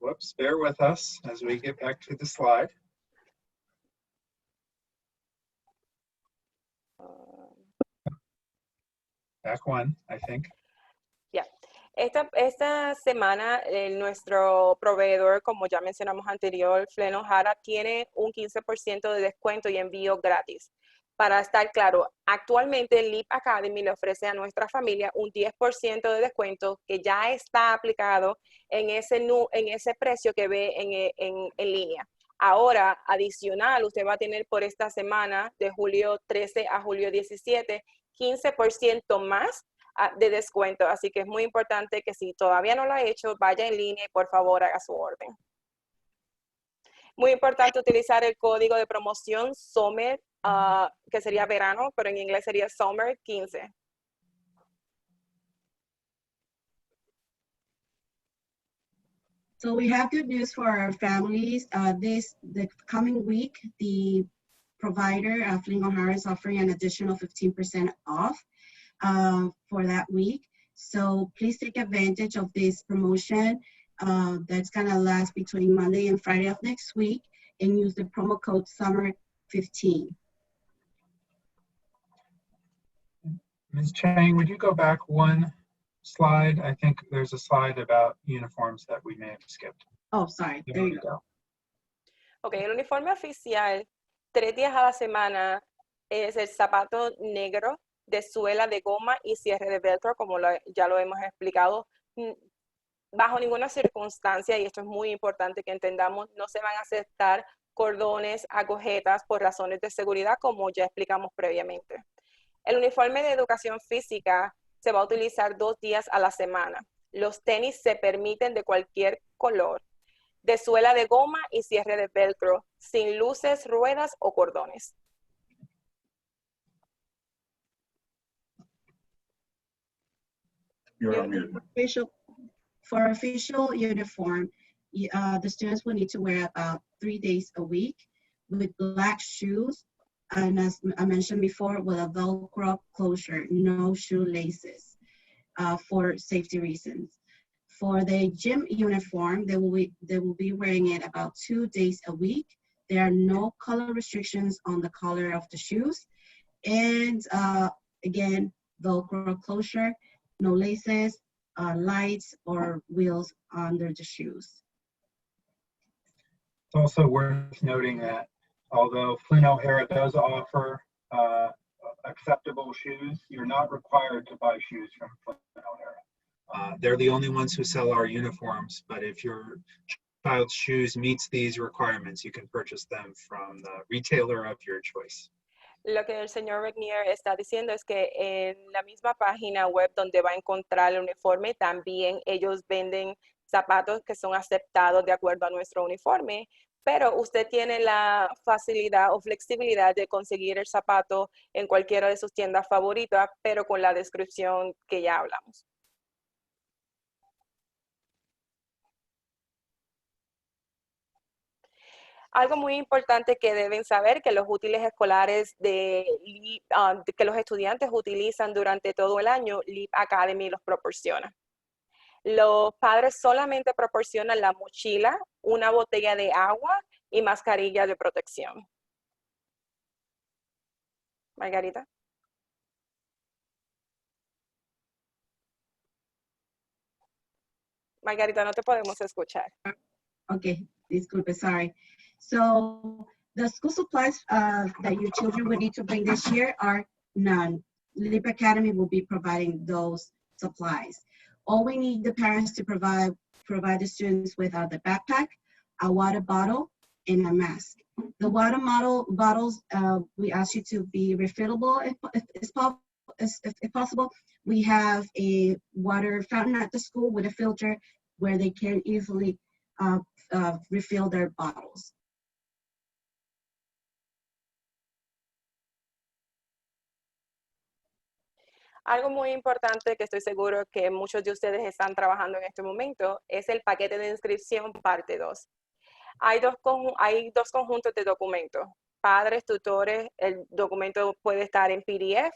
Whoops, bear with us as we get back to the slide. Back one, I think. Yeah. Esta semana nuestro proveedor, como ya mencionamos anterior, Flen O'Hara, tiene un 15% de descuento y envío gratis. Para estar claro, actualmente LEEP Academy le ofrece a nuestra familia un 10% de descuento que ya está aplicado en ese precio que ve en línea. Ahora, adicional, usted va a tener por esta semana, de julio 13 a julio 17, 15% más de descuento. Así que es muy importante que si todavía no lo ha hecho, vaya en línea y por favor haga su orden. Muy importante utilizar el código de promoción SUMMER, que sería verano, pero en inglés sería Summer 15. So we have good news for our families. The coming week, the provider, Flen O'Hara, is offering an additional 15% off for that week. So please take advantage of this promotion that's gonna last between Monday and Friday of next week, and use the promo code SUMMER15. Ms. Chang, would you go back one slide? I think there's a slide about uniforms that we may have skipped. Oh, sorry, there you go. Ok, el uniforme oficial, 3 días a la semana, es el zapato negro de suela de goma y cierre de velcro, como ya lo hemos explicado. Bajo ninguna circunstancia, y esto es muy importante que entendamos, no se van a aceptar cordones, agujetas por razones de seguridad, como ya explicamos previamente. El uniforme de educación física se va a utilizar 2 días a la semana. Los tenis se permiten de cualquier color, de suela de goma y cierre de velcro, sin luces, ruedas o cordones. You're on mute. For official uniform, the students will need to wear about 3 days a week with black shoes, and as I mentioned before, with a Velcro closure, no shoelaces for safety reasons. For the gym uniform, they will be wearing it about 2 days a week. There are no color restrictions on the color of the shoes. And again, Velcro closure, no laces, lights or wheels under the shoes. It's also worth noting that although Flynn O'Hara does offer acceptable shoes, you're not required to buy shoes from Flynn O'Hara. They're the only ones who sell our uniforms, but if your child's shoes meets these requirements, you can purchase them from the retailer of your choice. Lo que el señor Regnier está diciendo es que en la misma página web donde va a encontrar el uniforme, también ellos venden zapatos que son aceptados de acuerdo a nuestro uniforme, pero usted tiene la facilidad o flexibilidad de conseguir el zapato en cualquiera de sus tiendas favoritas, pero con la descripción que ya hablamos. Algo muy importante que deben saber que los útiles escolares que los estudiantes utilizan durante todo el año, LEEP Academy los proporciona. Los padres solamente proporcionan la mochila, una botella de agua y mascarilla de protección. Margarita. Margarita, no te podemos escuchar. Okay, disculpe, sorry. So the school supplies that your children would need to bring this year are none. LEEP Academy will be providing those supplies. All we need the parents to provide the students with the backpack, a water bottle, and a mask. The water bottles, we ask you to be refillable if possible. We have a water fountain at the school with a filter where they can easily refill their bottles. Algo muy importante que estoy seguro que muchos de ustedes están trabajando en este momento es el paquete de inscripción parte 2. Hay dos conjuntos de documentos. Padres, tutores, el documento puede estar en PDF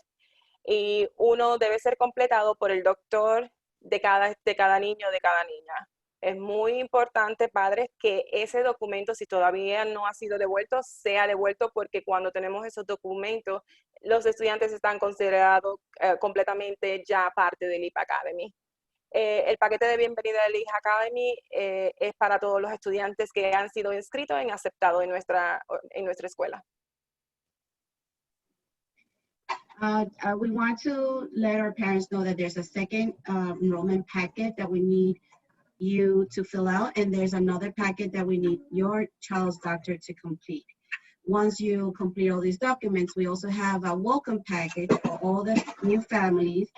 y uno debe ser completado por el doctor de cada niño o de cada niña. Es muy importante, padres, que ese documento, si todavía no ha sido devuelto, sea devuelto, porque cuando tenemos esos documentos, los estudiantes están considerados completamente ya parte de LEEP Academy. El paquete de bienvenida de LEEP Academy es para todos los estudiantes que han sido inscritos y aceptados en nuestra escuela. We want to let our parents know that there's a second enrollment packet that we need you to fill out, and there's another packet that we need your child's doctor to complete. Once you complete all these documents, we also have a welcome package for all the new families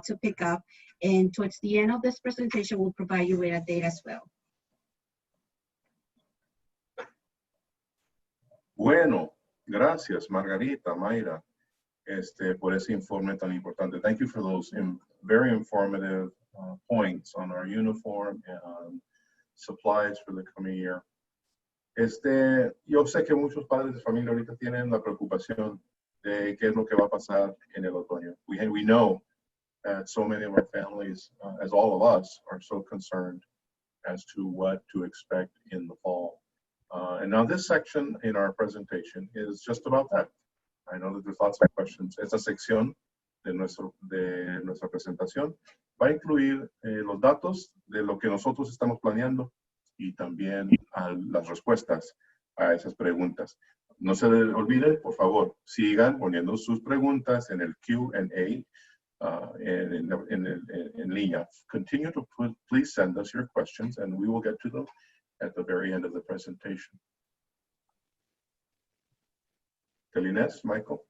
to pick up, and towards the end of this presentation, we'll provide you with a date as well. Bueno, gracias Margarita, Mayra, por ese informe tan importante. Thank you for those very informative points on our uniform and supplies for the coming year. Yo sé que muchos padres de familia ahorita tienen la preocupación de qué es lo que va a pasar en el otoño. We know that so many of our families, as all of us, are so concerned as to what to expect in the fall. And now this section in our presentation is just about that. I know that there's lots of questions. Esta sección de nuestra presentación va a incluir los datos de lo que nosotros estamos planeando y también las respuestas a esas preguntas. No se olviden, por favor, sigan poniendo sus preguntas en el Q&A en línea. Continue to please send us your questions and we will get to them at the very end of the presentation. Telines, Michael.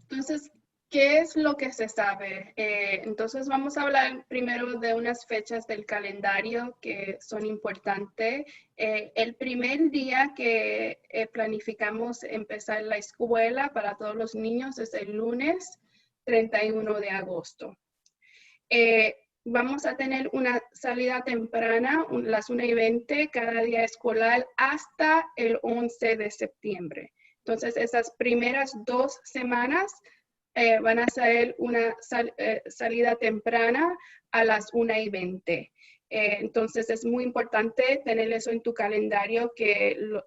Entonces, ¿qué es lo que se sabe? Entonces, vamos a hablar primero de unas fechas del calendario que son importantes. El primer día que planificamos empezar la escuela para todos los niños es el lunes 31 de agosto. Vamos a tener una salida temprana, las 1:20 cada día escolar hasta el 11 de septiembre. Entonces, esas primeras 2 semanas van a hacer una salida temprana a las 1:20. Entonces es muy importante tener eso en tu calendario que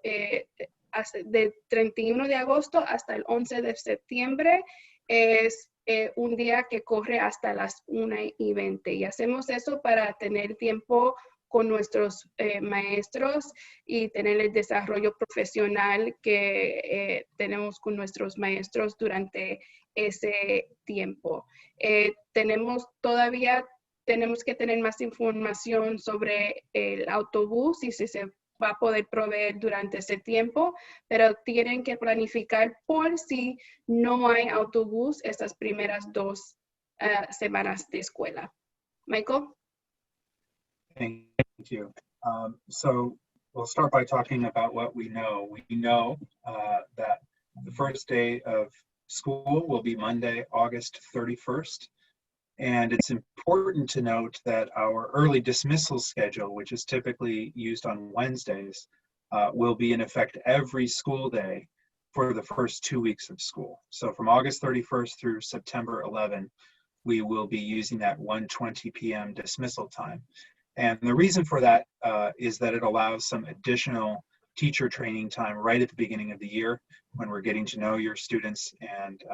de 31 de agosto hasta el 11 de septiembre es un día que corre hasta las 1:20. Y hacemos eso para tener tiempo con nuestros maestros y tener el desarrollo profesional que tenemos con nuestros maestros durante ese tiempo. Tenemos que tener más información sobre el autobús y si se va a poder proveer durante ese tiempo, pero tienen que planificar por si no hay autobús estas primeras 2 semanas de escuela. Michael? Thank you. So we'll start by talking about what we know. We know that the first day of school will be Monday, August 31st. And it's important to note that our early dismissal schedule, which is typically used on Wednesdays, will be in effect every school day for the first 2 weeks of school. So from August 31st through September 11, we will be using that 1:20 p.m. dismissal time. And the reason for that is that it allows some additional teacher training time right at the beginning of the year when we're getting to know your students and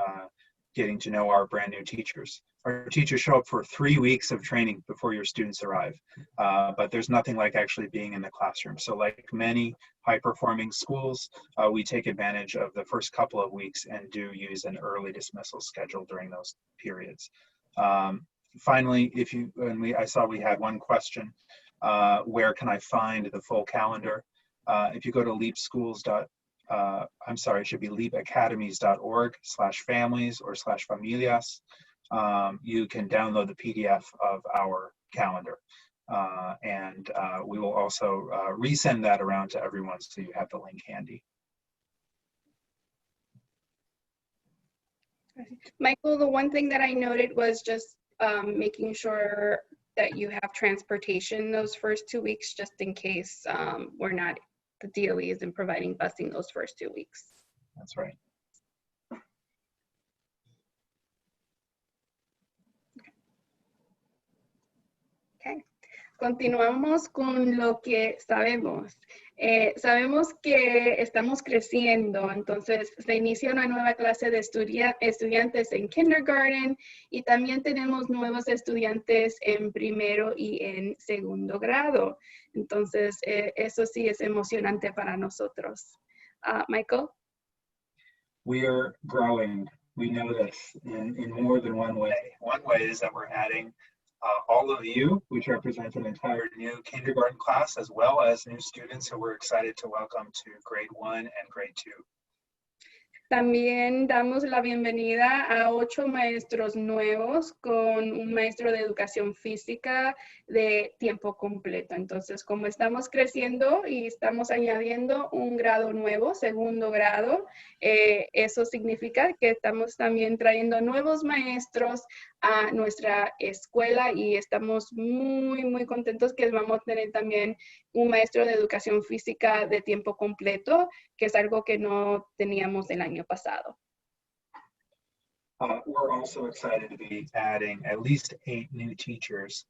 getting to know our brand new teachers. Our teachers show up for 3 weeks of training before your students arrive, but there's nothing like actually being in the classroom. So like many high-performing schools, we take advantage of the first couple of weeks and do use an early dismissal schedule during those periods. Finally, I saw we had one question, where can I find the full calendar? If you go to it should be leapacademies.org/families or /familias. You can download the PDF of our calendar. And we will also resend that around to everyone so you have the link handy. Michael, the one thing that I noted was just making sure that you have transportation those first 2 weeks, just in case the DOE isn't providing busing those first 2 weeks. That's right. Okay. Continuamos con lo que sabemos. Sabemos que estamos creciendo, entonces se inicia una nueva clase de estudiantes en kindergarten y también tenemos nuevos estudiantes en primero y en segundo grado. Entonces, eso sí es emocionante para nosotros. Michael? We are growing. We know this in more than one way. One way is that we're adding all of you, which represents an entire new kindergarten class, as well as new students who we're excited to welcome to grade 1 and grade 2. También damos la bienvenida a 8 maestros nuevos con un maestro de educación física de tiempo completo. Entonces, como estamos creciendo y estamos añadiendo un grado nuevo, segundo grado, eso significa que estamos también trayendo nuevos maestros a nuestra escuela y estamos muy, muy contentos que vamos a tener también un maestro de educación física de tiempo completo, que es algo que no teníamos el año pasado. We're also excited to be adding at least 8 new teachers,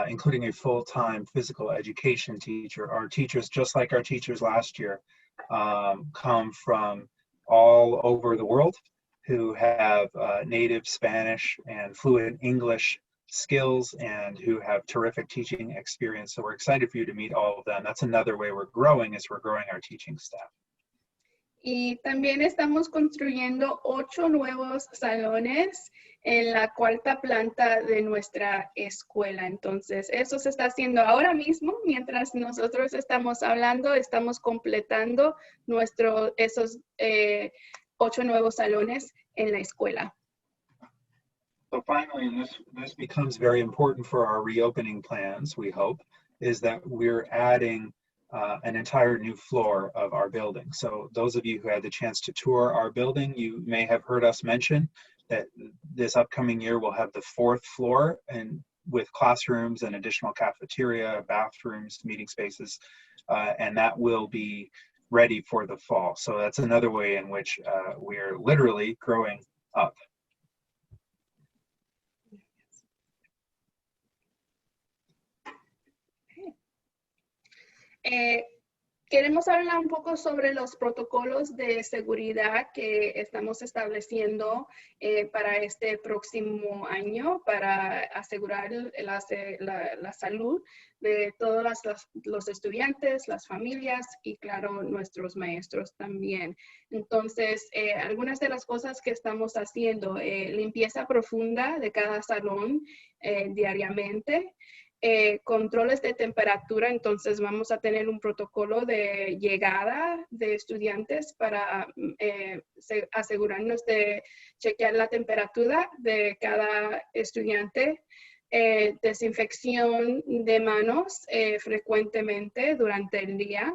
including a full-time physical education teacher. Our teachers, just like our teachers last year, come from all over the world, who have native Spanish and fluent English skills and who have terrific teaching experience. So we're excited for you to meet all of them. That's another way we're growing, is we're growing our teaching staff. Y también estamos construyendo 8 nuevos salones en la 4ª planta de nuestra escuela. Entonces, eso se está haciendo ahora mismo. Mientras nosotros estamos hablando, estamos completando esos 8 nuevos salones en la escuela. So finally, and this becomes very important for our reopening plans, we hope, is that we're adding an entire new floor of our building. So those of you who had the chance to tour our building, you may have heard us mention that this upcoming year we'll have the 4th floor, and with classrooms and additional cafeteria, bathrooms, meeting spaces, and that will be ready for the fall. So that's another way in which we're literally growing up. Queremos hablar un poco sobre los protocolos de seguridad que estamos estableciendo para este próximo año para asegurar la salud de todos los estudiantes, las familias y, claro, nuestros maestros también. Entonces, algunas de las cosas que estamos haciendo, limpieza profunda de cada salón diariamente. Controles de temperatura, entonces vamos a tener un protocolo de llegada de estudiantes para asegurarnos de chequear la temperatura de cada estudiante. Desinfección de manos frecuentemente durante el día.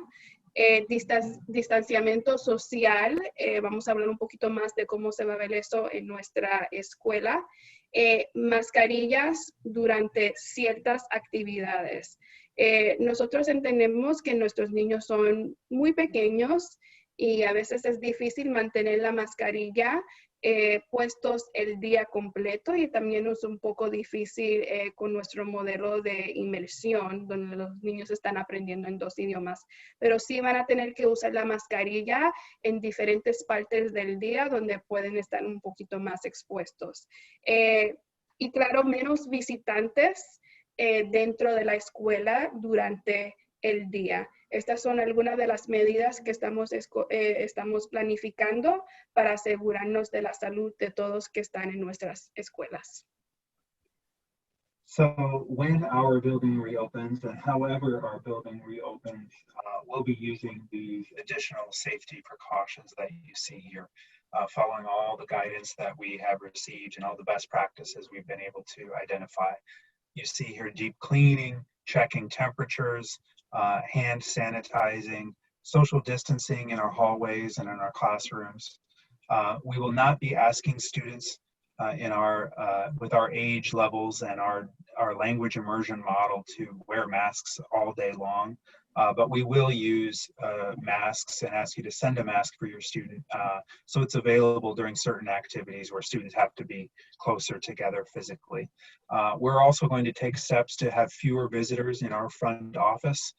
Distanciamiento social, vamos a hablar un poquito más de cómo se va a ver eso en nuestra escuela. Mascarillas durante ciertas actividades. Nosotros entendemos que nuestros niños son muy pequeños y a veces es difícil mantener la mascarilla puestos el día completo, y también es un poco difícil con nuestro modelo de inmersión, donde los niños están aprendiendo en 2 idiomas, pero sí van a tener que usar la mascarilla en diferentes partes del día donde pueden estar un poquito más expuestos. Y claro, menos visitantes dentro de la escuela durante el día. Estas son algunas de las medidas que estamos planificando para asegurarnos de la salud de todos que están en nuestras escuelas. So when our building reopens, and however our building reopens, we'll be using these additional safety precautions that you see here, following all the guidance that we have received and all the best practices we've been able to identify. You see here deep cleaning, checking temperatures, hand sanitizing, social distancing in our hallways and in our classrooms. We will not be asking students with our age levels and our language immersion model to wear masks all day long, but we will use masks and ask you to send a mask for your student so it's available during certain activities where students have to be closer together physically. We're also going to take steps to have fewer visitors in our front office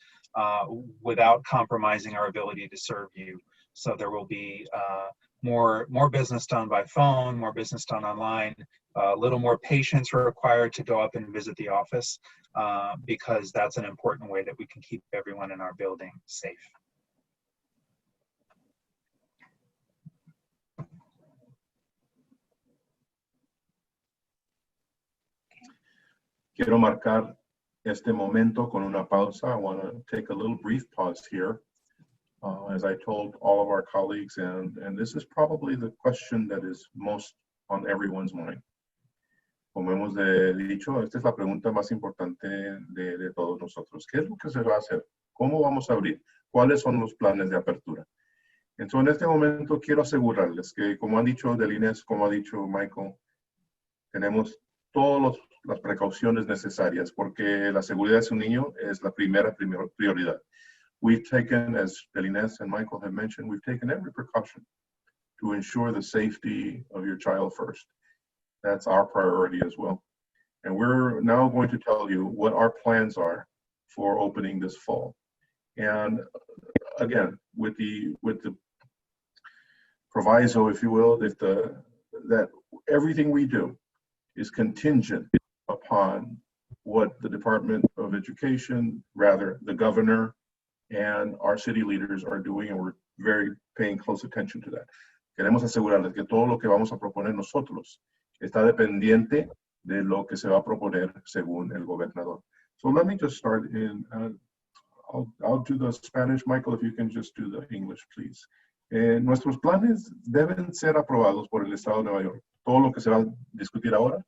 without compromising our ability to serve you. So there will be more business done by phone, more business done online, a little more patience required to go up and visit the office because that's an important way that we can keep everyone in our building safe. Quiero marcar este momento con una pausa. I want to take a little brief pause here. As I told all of our colleagues, and this is probably the question that is most on everyone's mind. Como hemos dicho, esta es la pregunta más importante de todos nosotros. ¿Qué es lo que se va a hacer? ¿Cómo vamos a abrir? ¿Cuáles son los planes de apertura? Entonces, en este momento quiero asegurarles que, como han dicho Delines, como ha dicho Michael, tenemos todas las precauciones necesarias porque la seguridad de su niño es la primera prioridad. We've taken, as Delines and Michael have mentioned, we've taken every precaution to ensure the safety of your child first. That's our priority as well. And we're now going to tell you what our plans are for opening this fall. And again, with the proviso, if you will, that everything we do is contingent upon what the Department of Education, rather the governor, and our city leaders are doing, and we're paying close attention to that. Queremos asegurarles que todo lo que vamos a proponer nosotros está dependiente de lo que se va a proponer según el gobernador. So let me just start in, I'll do the Spanish. Michael, if you can just do the English, please. Nuestros planes deben ser aprobados por el Estado de Nueva York. Todo lo que se va a discutir ahora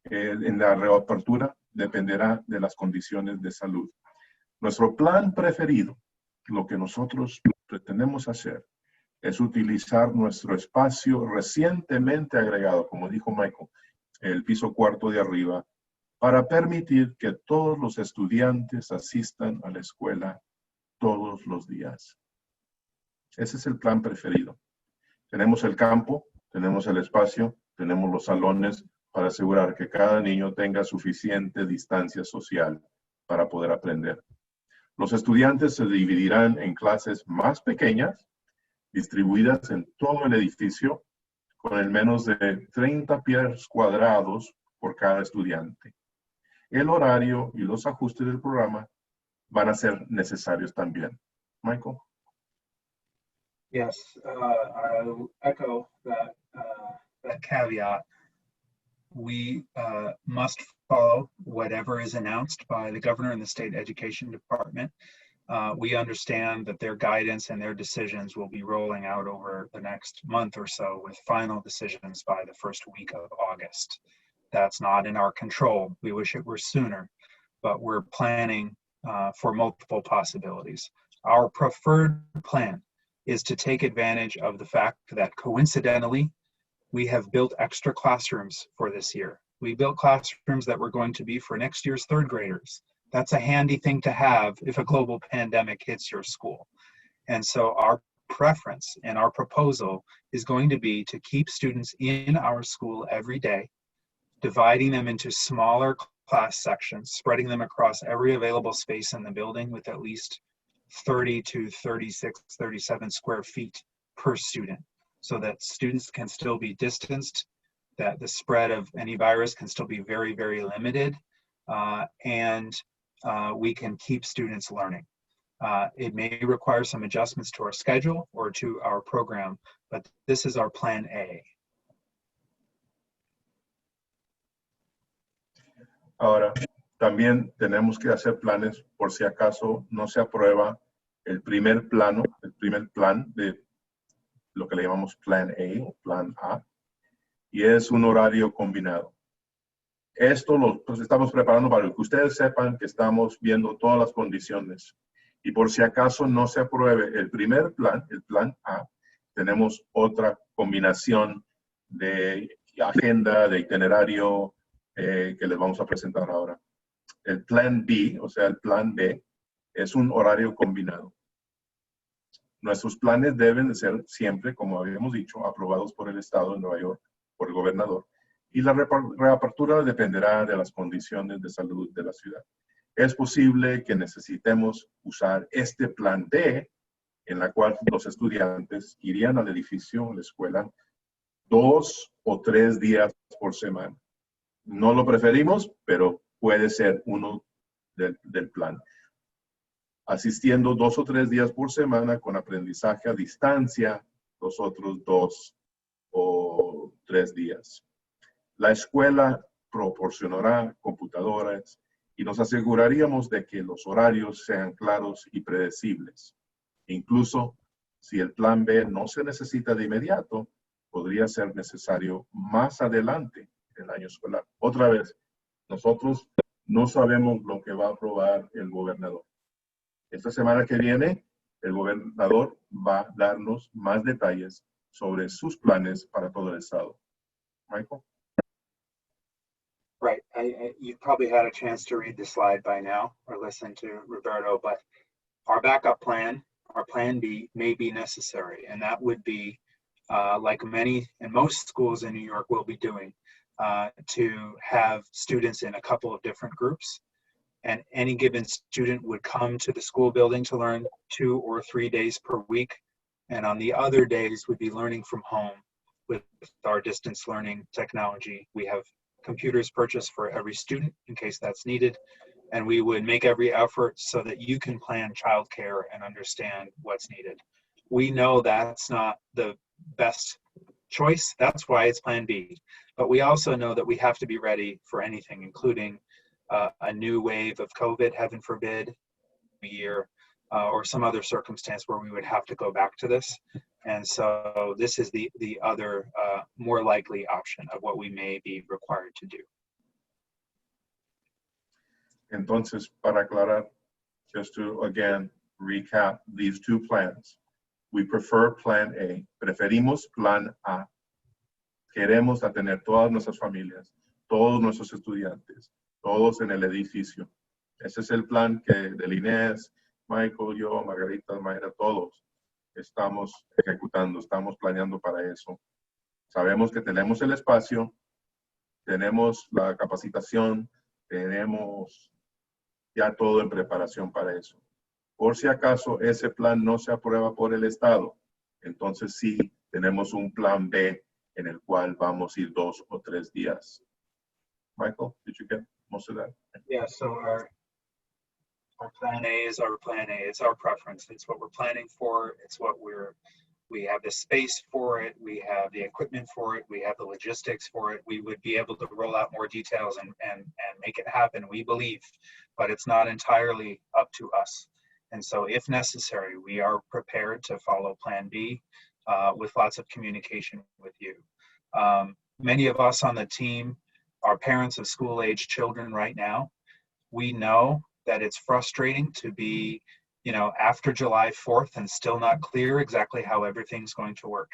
en la reapertura dependerá de las condiciones de salud. Nuestro plan preferido, lo que nosotros pretendemos hacer, es utilizar nuestro espacio recientemente agregado, como dijo Michael, el piso cuarto de arriba, para permitir que todos los estudiantes asistan a la escuela todos los días. Ese es el plan preferido. Tenemos el campo, tenemos el espacio, tenemos los salones para asegurar que cada niño tenga suficiente distancia social para poder aprender. Los estudiantes se dividirán en clases más pequeñas, distribuidas en todo el edificio, con el menos de 30 pies cuadrados por cada estudiante. El horario y los ajustes del programa van a ser necesarios también. Michael? Yes, I'll echo that caveat. We must follow whatever is announced by the governor and the state education department. We understand that their guidance and their decisions will be rolling out over the next month or so, with final decisions by the first week of August. That's not in our control. We wish it were sooner, but we're planning for multiple possibilities. Our preferred plan is to take advantage of the fact that coincidentally, we have built extra classrooms for this year. We built classrooms that were going to be for next year's third graders. That's a handy thing to have if a global pandemic hits your school. And so our preference and our proposal is going to be to keep students in our school every day, dividing them into smaller class sections, spreading them across every available space in the building with at least 30 to 36, 37 square feet per student, so that students can still be distanced, that the spread of any virus can still be very, very limited, and we can keep students learning. It may require some adjustments to our schedule or to our program, but this is our plan A. Ahora, también tenemos que hacer planes por si acaso no se aprueba el primer plan de lo que le llamamos Plan A o Plan A, y es un horario combinado. Esto lo estamos preparando para que ustedes sepan que estamos viendo todas las condiciones. Y por si acaso no se apruebe el primer plan, el Plan A, tenemos otra combinación de agenda, de itinerario, que les vamos a presentar ahora. El Plan B, o sea, el Plan B, es un horario combinado. Nuestros planes deben de ser siempre, como habíamos dicho, aprobados por el Estado de Nueva York, por el gobernador, y la reapertura dependerá de las condiciones de salud de la ciudad. Es posible que necesitemos usar este Plan B, en la cual los estudiantes irían al edificio, a la escuela, 2 o 3 días por semana. No lo preferimos, pero puede ser uno del plan. Asistiendo 2 o 3 días por semana con aprendizaje a distancia, los otros 2 o 3 días. La escuela proporcionará computadoras y nos aseguraríamos de que los horarios sean claros y predecibles. Incluso si el plan B no se necesita de inmediato, podría ser necesario más adelante el año escolar. Otra vez, nosotros no sabemos lo que va a aprobar el gobernador. Esta semana que viene, el gobernador va a darnos más detalles sobre sus planes para todo el estado. Michael? Right. You've probably had a chance to read the slide by now or listen to Roberto, but our backup plan, our Plan B, may be necessary. And that would be, like many and most schools in New York will be doing, to have students in a couple of different groups, and any given student would come to the school building to learn 2 or 3 days per week, and on the other days would be learning from home with our distance learning technology. We have computers purchased for every student in case that's needed, and we would make every effort so that you can plan childcare and understand what's needed. We know that's not the best choice. That's why it's Plan B. But we also know that we have to be ready for anything, including a new wave of COVID, heaven forbid, a year, or some other circumstance where we would have to go back to this. And so this is the other more likely option of what we may be required to do. Entonces, para aclarar, just to again recap these two plans. We prefer Plan A. Preferimos Plan A. Queremos tener todas nuestras familias, todos nuestros estudiantes, todos en el edificio. Ese es el plan que del Inés, Michael, yo, Margarita, Mayra, todos estamos ejecutando, estamos planeando para eso. Sabemos que tenemos el espacio, tenemos la capacitación, tenemos ya todo en preparación para eso. Por si acaso ese plan no se aprueba por el Estado, entonces sí tenemos un plan B en el cual vamos a ir 2 o 3 días. Michael, did you get most of that? Yeah, so our plan A is our plan A. It's our preference. It's what we're planning for. It's what we have the space for it. We have the equipment for it. We have the logistics for it. We would be able to roll out more details and make it happen, we believe, but it's not entirely up to us. And so if necessary, we are prepared to follow plan B with lots of communication with you. Many of us on the team are parents of school-age children right now. We know that it's frustrating to be, after July 4th and still not clear exactly how everything's going to work.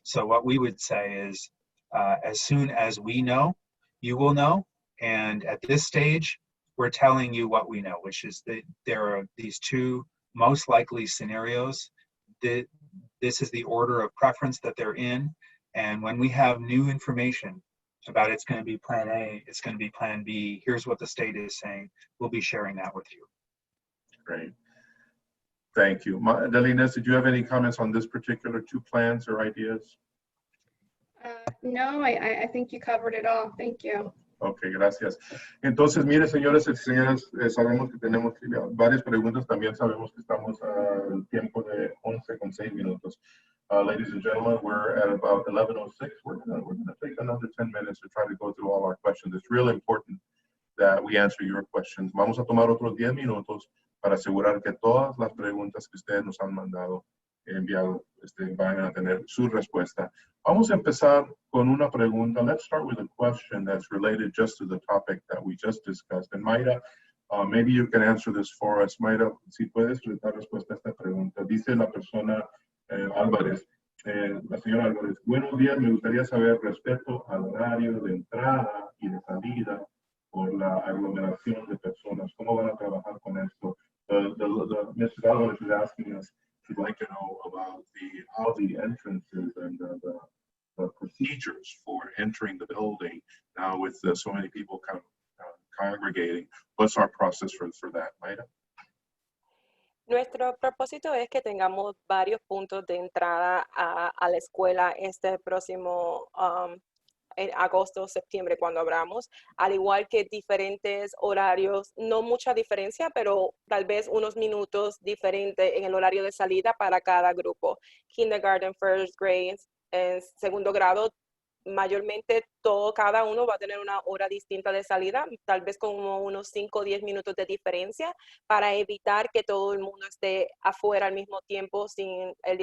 So what we would say is, as soon as we know, you will know. And at this stage, we're telling you what we know, which is that there are these two most likely scenarios. This is the order of preference that they're in. And when we have new information about it's going to be plan A, it's going to be plan B, here's what the state is saying, we'll be sharing that with you. Great. Thank you. Delines, did you have any comments on this particular 2 plans or ideas? No, I think you covered it all. Thank you. Ok, gracias. Entonces, mire, señores y señoras, sabemos que tenemos varias preguntas. También sabemos que estamos al tiempo de 11:06. Ladies and gentlemen, we're at about 11:06. We're gonna take another 10 minutes to try to go through all our questions. It's really important that we answer your questions. Vamos a tomar otros 10 minutos para asegurar que todas las preguntas que ustedes nos han enviado, van a tener su respuesta. Vamos a empezar con una pregunta. Let's start with a question that's related just to the topic that we just discussed. And Mayra, maybe you can answer this for us. Mayra, si puedes dar respuesta a esta pregunta. Dice la persona Álvarez, la señora Álvarez, buenos días, me gustaría saber respecto al horario de entrada y de salida por la aglomeración de personas. ¿Cómo van a trabajar con esto? Mrs. Álvarez is asking us, she'd like to know about how the entrances and the procedures for entering the building now with so many people kind of congregating. What's our process for that, Mayra? Nuestro propósito es que tengamos varios puntos de entrada a la escuela este próximo en agosto, septiembre, cuando abramos, al igual que diferentes horarios, no mucha diferencia, pero tal vez unos minutos diferentes en el horario de salida para cada grupo. Kindergarten, first grade, segundo grado, mayormente cada uno va a tener una hora distinta de salida, tal vez como unos 5 o 10 minutos de diferencia para evitar que todo el mundo esté afuera al mismo tiempo sin el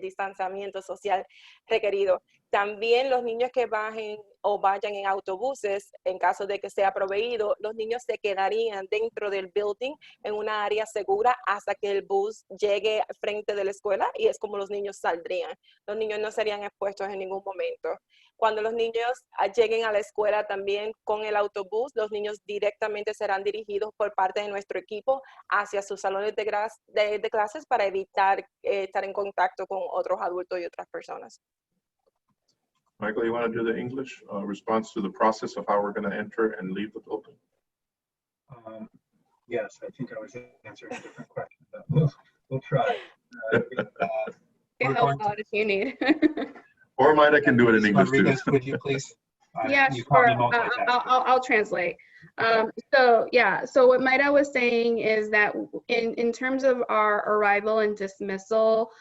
distanciamiento social requerido. También los niños que bajen o vayan en autobuses, en caso de que sea proveído, los niños se quedarían dentro del building en una área segura hasta que el bus llegue frente de la escuela y es como los niños saldrían. Los niños no serían expuestos en ningún momento. Cuando los niños lleguen a la escuela también con el autobús, los niños directamente serán dirigidos por parte de nuestro equipo hacia sus salones de clases para evitar estar en contacto con otros adultos y otras personas. Michael, you want to do the English response to the process of how we're going to enter and leave the building? Yes, I think I was answering a different question, but we'll try. Help out if you need. Or Mayra can do it in English too. Would you please? Yeah, sure. I'll translate. So what Mayra was saying is that in terms of our arrival and dismissal,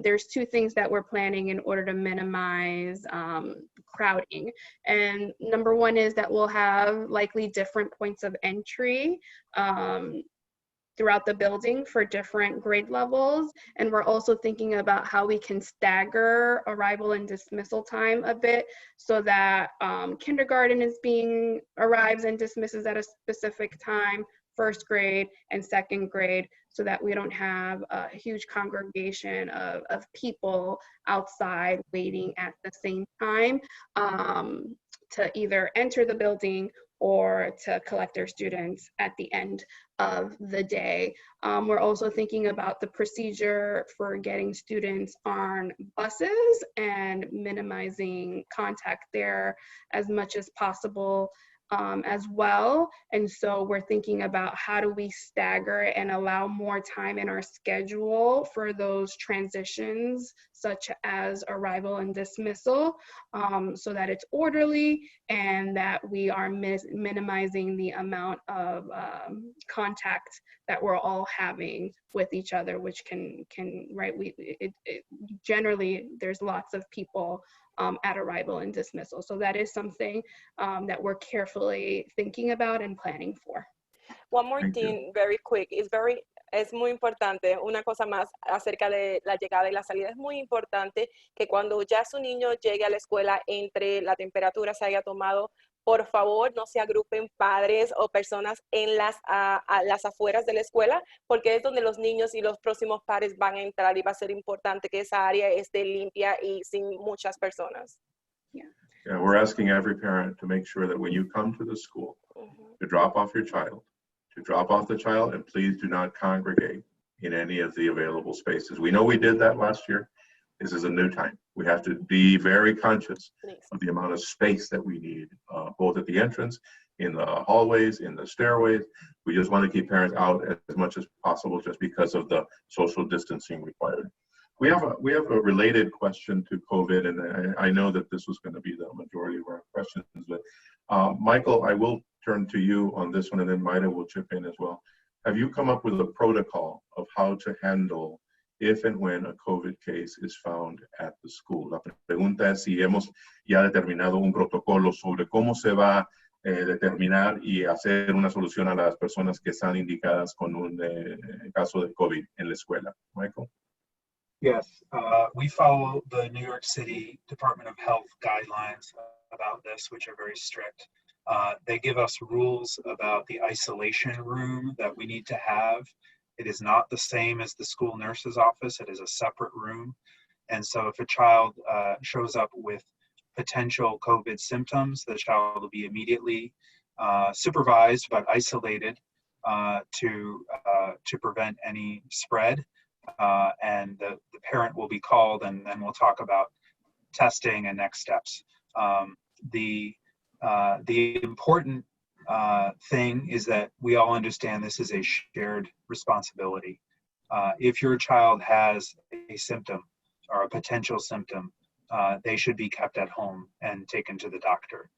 there's 2 things that we're planning in order to minimize crowding. And number 1 is that we'll have likely different points of entry throughout the building for different grade levels. And we're also thinking about how we can stagger arrival and dismissal time a bit so that kindergarten arrives and dismisses at a specific time, first grade and second grade, so that we don't have a huge congregation of people outside waiting at the same time to either enter the building or to collect their students at the end of the day. We're also thinking about the procedure for getting students on buses and minimizing contact there as much as possible. as well. And so we're thinking about how do we stagger and allow more time in our schedule for those transitions, such as arrival and dismissal, so that it's orderly and that we are minimizing the amount of contact that we're all having with each other, which can right, generally there's lots of people at arrival and dismissal. So that is something that we're carefully thinking about and planning for. One more thing, very quick, es muy importante, una cosa más acerca de la llegada y la salida, es muy importante que cuando ya su niño llegue a la escuela, entre la temperatura se haya tomado, por favor no se agrupen padres o personas en a las afueras de la escuela, porque es donde los niños y los próximos padres van a entrar y va a ser importante que esa área esté limpia y sin muchas personas. Yeah, we're asking every parent to make sure that when you come to the school to drop off your child, and please do not congregate in any of the available spaces. We know we did that last year. This is a new time. We have to be very conscious of the amount of space that we need, both at the entrance, in the hallways, in the stairways. We just want to keep parents out as much as possible just because of the social distancing required. We have a related question to COVID, and I know that this was going to be the majority of our questions, but Michael, I will turn to you on this one, and then Maida will chip in as well. Have you come up with a protocol of how to handle if and when a COVID case is found at the school? La pregunta es si hemos ya determinado un protocolo sobre cómo se va a determinar y hacer una solución a las personas que están indicadas con un caso de COVID en la escuela. Michael? Yes, we follow the New York City Department of Health guidelines about this, which are very strict. They give us rules about the isolation room that we need to have. It is not the same as the school nurse's office. It is a separate room. And so if a child shows up with potential COVID symptoms, the child will be immediately supervised but isolated to prevent any spread. And the parent will be called, and then we'll talk about testing and next steps. The important thing is that we all understand this is a shared responsibility. If your child has a symptom or a potential symptom, they should be kept at home and taken to the doctor.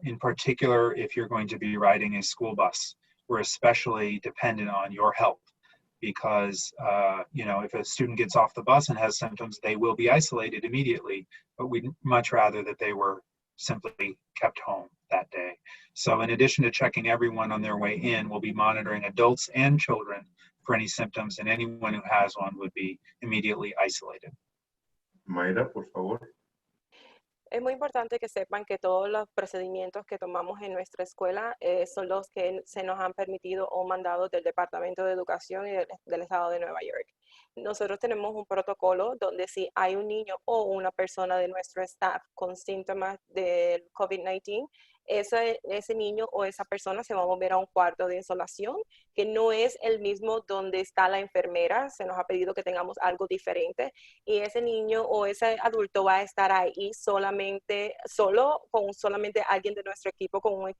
In particular, if you're going to be riding a school bus, we're especially dependent on your help, because if a student gets off the bus and has symptoms, they will be isolated immediately, but we'd much rather that they were simply kept home that day. So in addition to checking everyone on their way in, we'll be monitoring adults and children for any symptoms, and anyone who has one would be immediately isolated. Mayra, por favor. Es muy importante que sepan que todos los procedimientos que tomamos en nuestra escuela son los que se nos han permitido o mandado del Departamento de Educación y del Estado de Nueva York. Nosotros tenemos un protocolo donde si hay un niño o una persona de nuestro staff con síntomas del COVID-19, ese niño o esa persona se va a mover a un cuarto de insolación, que no es el mismo donde está la enfermera. Se nos ha pedido que tengamos algo diferente, y ese niño o ese adulto va a estar ahí solo con solamente alguien de nuestro equipo con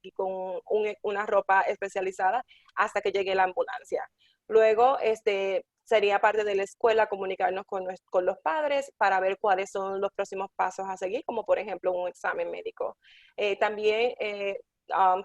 una ropa especializada hasta que llegue la ambulancia. Luego, sería parte de la escuela comunicarnos con los padres para ver cuáles son los próximos pasos a seguir, como por ejemplo un examen médico. También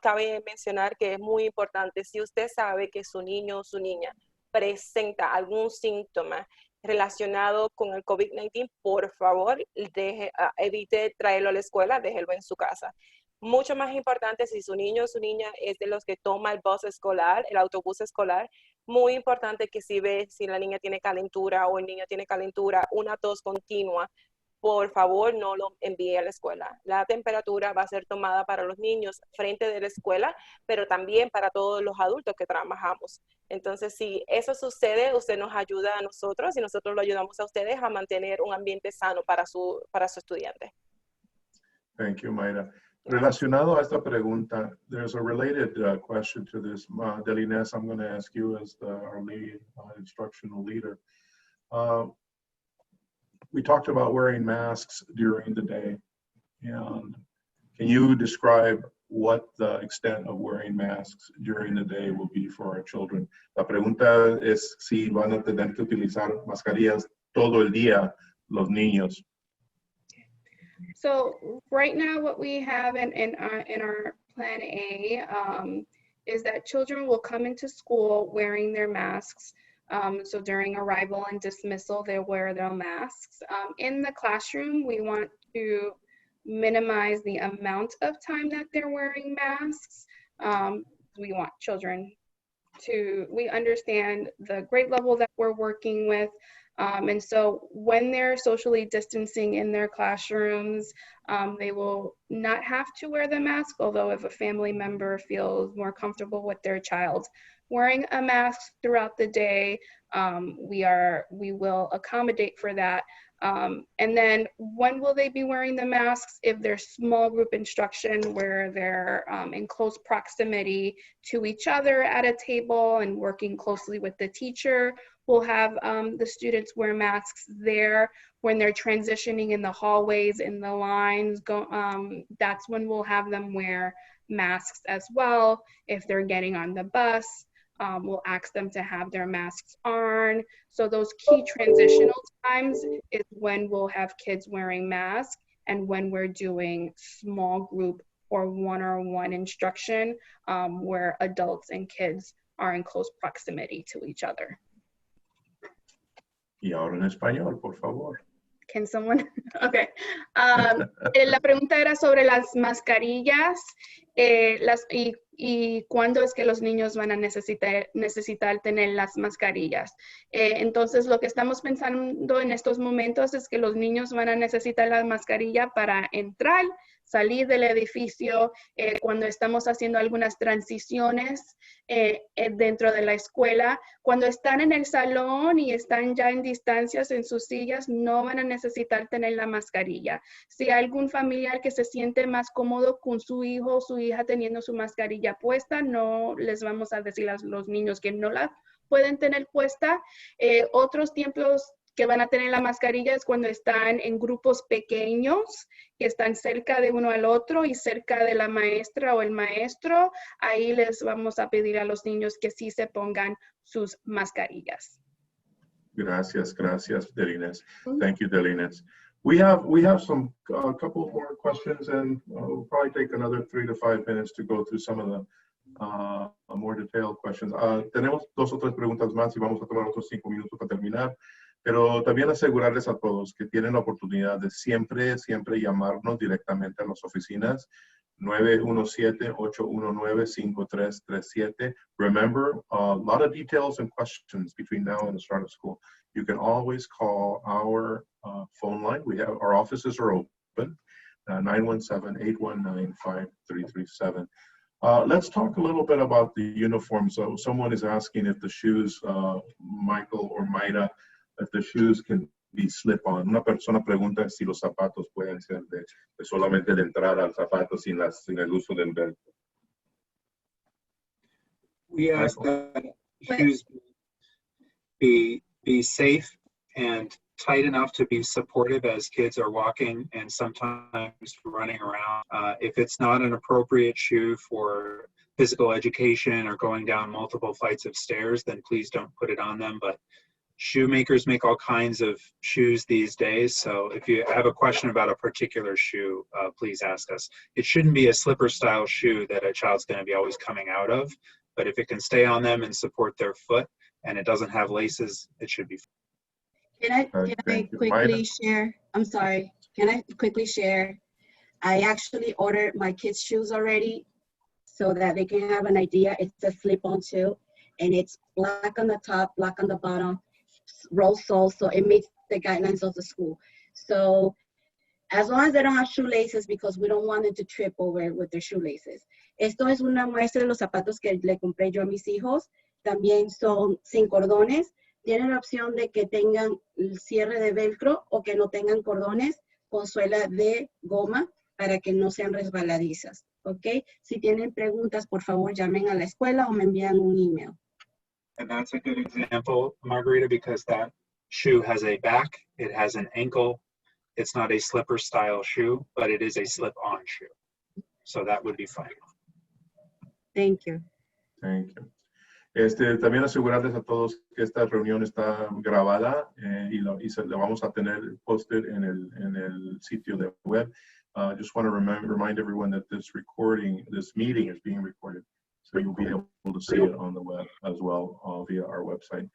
cabe mencionar que es muy importante, si usted sabe que su niño o su niña presenta algún síntoma relacionado con el COVID-19, por favor, evite traerlo a la escuela, déjelo en su casa. Mucho más importante, si su niño o su niña es de los que toma el bus escolar, el autobús escolar, muy importante que si la niña tiene calentura o el niño tiene calentura, una tos continua, por favor no lo envíe a la escuela. La temperatura va a ser tomada para los niños frente de la escuela, pero también para todos los adultos que trabajamos. Entonces, si eso sucede, usted nos ayuda a nosotros y nosotros lo ayudamos a ustedes a mantener un ambiente sano para su estudiante. Thank you, Mayra. Relacionado a esta pregunta, there's a related question to this. Delines, I'm going to ask you as our lead instructional leader. We talked about wearing masks during the day, and can you describe what the extent of wearing masks during the day will be for our children. La pregunta es si van a tener que utilizar mascarillas todo el día los niños. So right now, what we have in our Plan A is that children will come into school wearing their masks. So during arrival and dismissal, they'll wear their masks. In the classroom, we want to minimize the amount of time that they're wearing masks. We want children we understand the grade level that we're working with. And so when they're socially distancing in their classrooms, they will not have to wear the mask, although if a family member feels more comfortable with their child wearing a mask throughout the day, we will accommodate for that. And then when will they be wearing the masks? If there's small group instruction where they're in close proximity to each other at a table and working closely with the teacher, we'll have the students wear masks there. When they're transitioning in the hallways, in the lines, that's when we'll have them wear masks as well. If they're getting on the bus, we'll ask them to have their masks on. So those key transitional times is when we'll have kids wearing masks and when we're doing small group or one-on-one instruction where adults and kids are in close proximity to each other. Y ahora en español, por favor. Can someone? Okay. La pregunta era sobre las mascarillas y cuándo es que los niños van a necesitar tener las mascarillas. Entonces, lo que estamos pensando en estos momentos es que los niños van a necesitar la mascarilla para entrar, salir del edificio, cuando estamos haciendo algunas transiciones dentro de la escuela. Cuando están en el salón y están ya en distancias en sus sillas, no van a necesitar tener la mascarilla. Si hay algún familiar que se siente más cómodo con su hijo o su hija teniendo su mascarilla puesta, no les vamos a decir a los niños que no la pueden tener puesta. Otros tiempos que van a tener la mascarilla es cuando están en grupos pequeños, que están cerca de uno al otro y cerca de la maestra o el maestro. Ahí les vamos a pedir a los niños que sí se pongan sus mascarillas. Gracias, Delines. Thank you, Delines. We have some couple more questions, and we'll probably take another 3 to 5 minutes to go through some of the more detailed questions. Tenemos 2 o 3 preguntas más y vamos a tomar otros 5 minutos para terminar. Pero también asegurarles a todos que tienen la oportunidad de siempre llamarnos directamente a las oficinas 917-819-5337. Remember, a lot of details and questions between now and the start of school. You can always call our phone line. Our offices are open, 917-819-5337. Let's talk a little bit about the uniform. So someone is asking if the shoes, Michael or Mayra, if the shoes can be slip-on. Una persona pregunta si los zapatos pueden ser de solamente de entrar al zapato sin el uso del velcro. We ask that shoes be safe and tight enough to be supportive as kids are walking and sometimes running around. If it's not an appropriate shoe for physical education or going down multiple flights of stairs, then please don't put it on them. But shoemakers make all kinds of shoes these days. So if you have a question about a particular shoe, please ask us. It shouldn't be a slipper style shoe that a child's going to be always coming out of, but if it can stay on them and support their foot and it doesn't have laces, it should be fine. Can I quickly share? I'm sorry. Can I quickly share? I actually ordered my kids' shoes already so that they can have an idea. It's a slip-on shoe, and it's black on the top, black on the bottom, roll sole, so it meets the guidelines of the school. So as long as they don't have shoelaces, because we don't want them to trip over with their shoelaces. Esto es una muestra de los zapatos que le compré yo a mis hijos. También son sin cordones. Tienen la opción de que tengan el cierre de velcro o que no tengan cordones con suela de goma para que no sean resbaladizas. ¿Ok? Si tienen preguntas, por favor, llamen a la escuela o me envían un email. And that's a good example, Margarita, because that shoe has a back, it has an ankle. It's not a slipper style shoe, but it is a slip-on shoe. So that would be fine. Thank you. Thank you. También asegurarles a todos que esta reunión está grabada y se le vamos a tener posted en el sitio de web. Just want to remind everyone that this meeting is being recorded, so you'll be able to see it on the web as well via our website.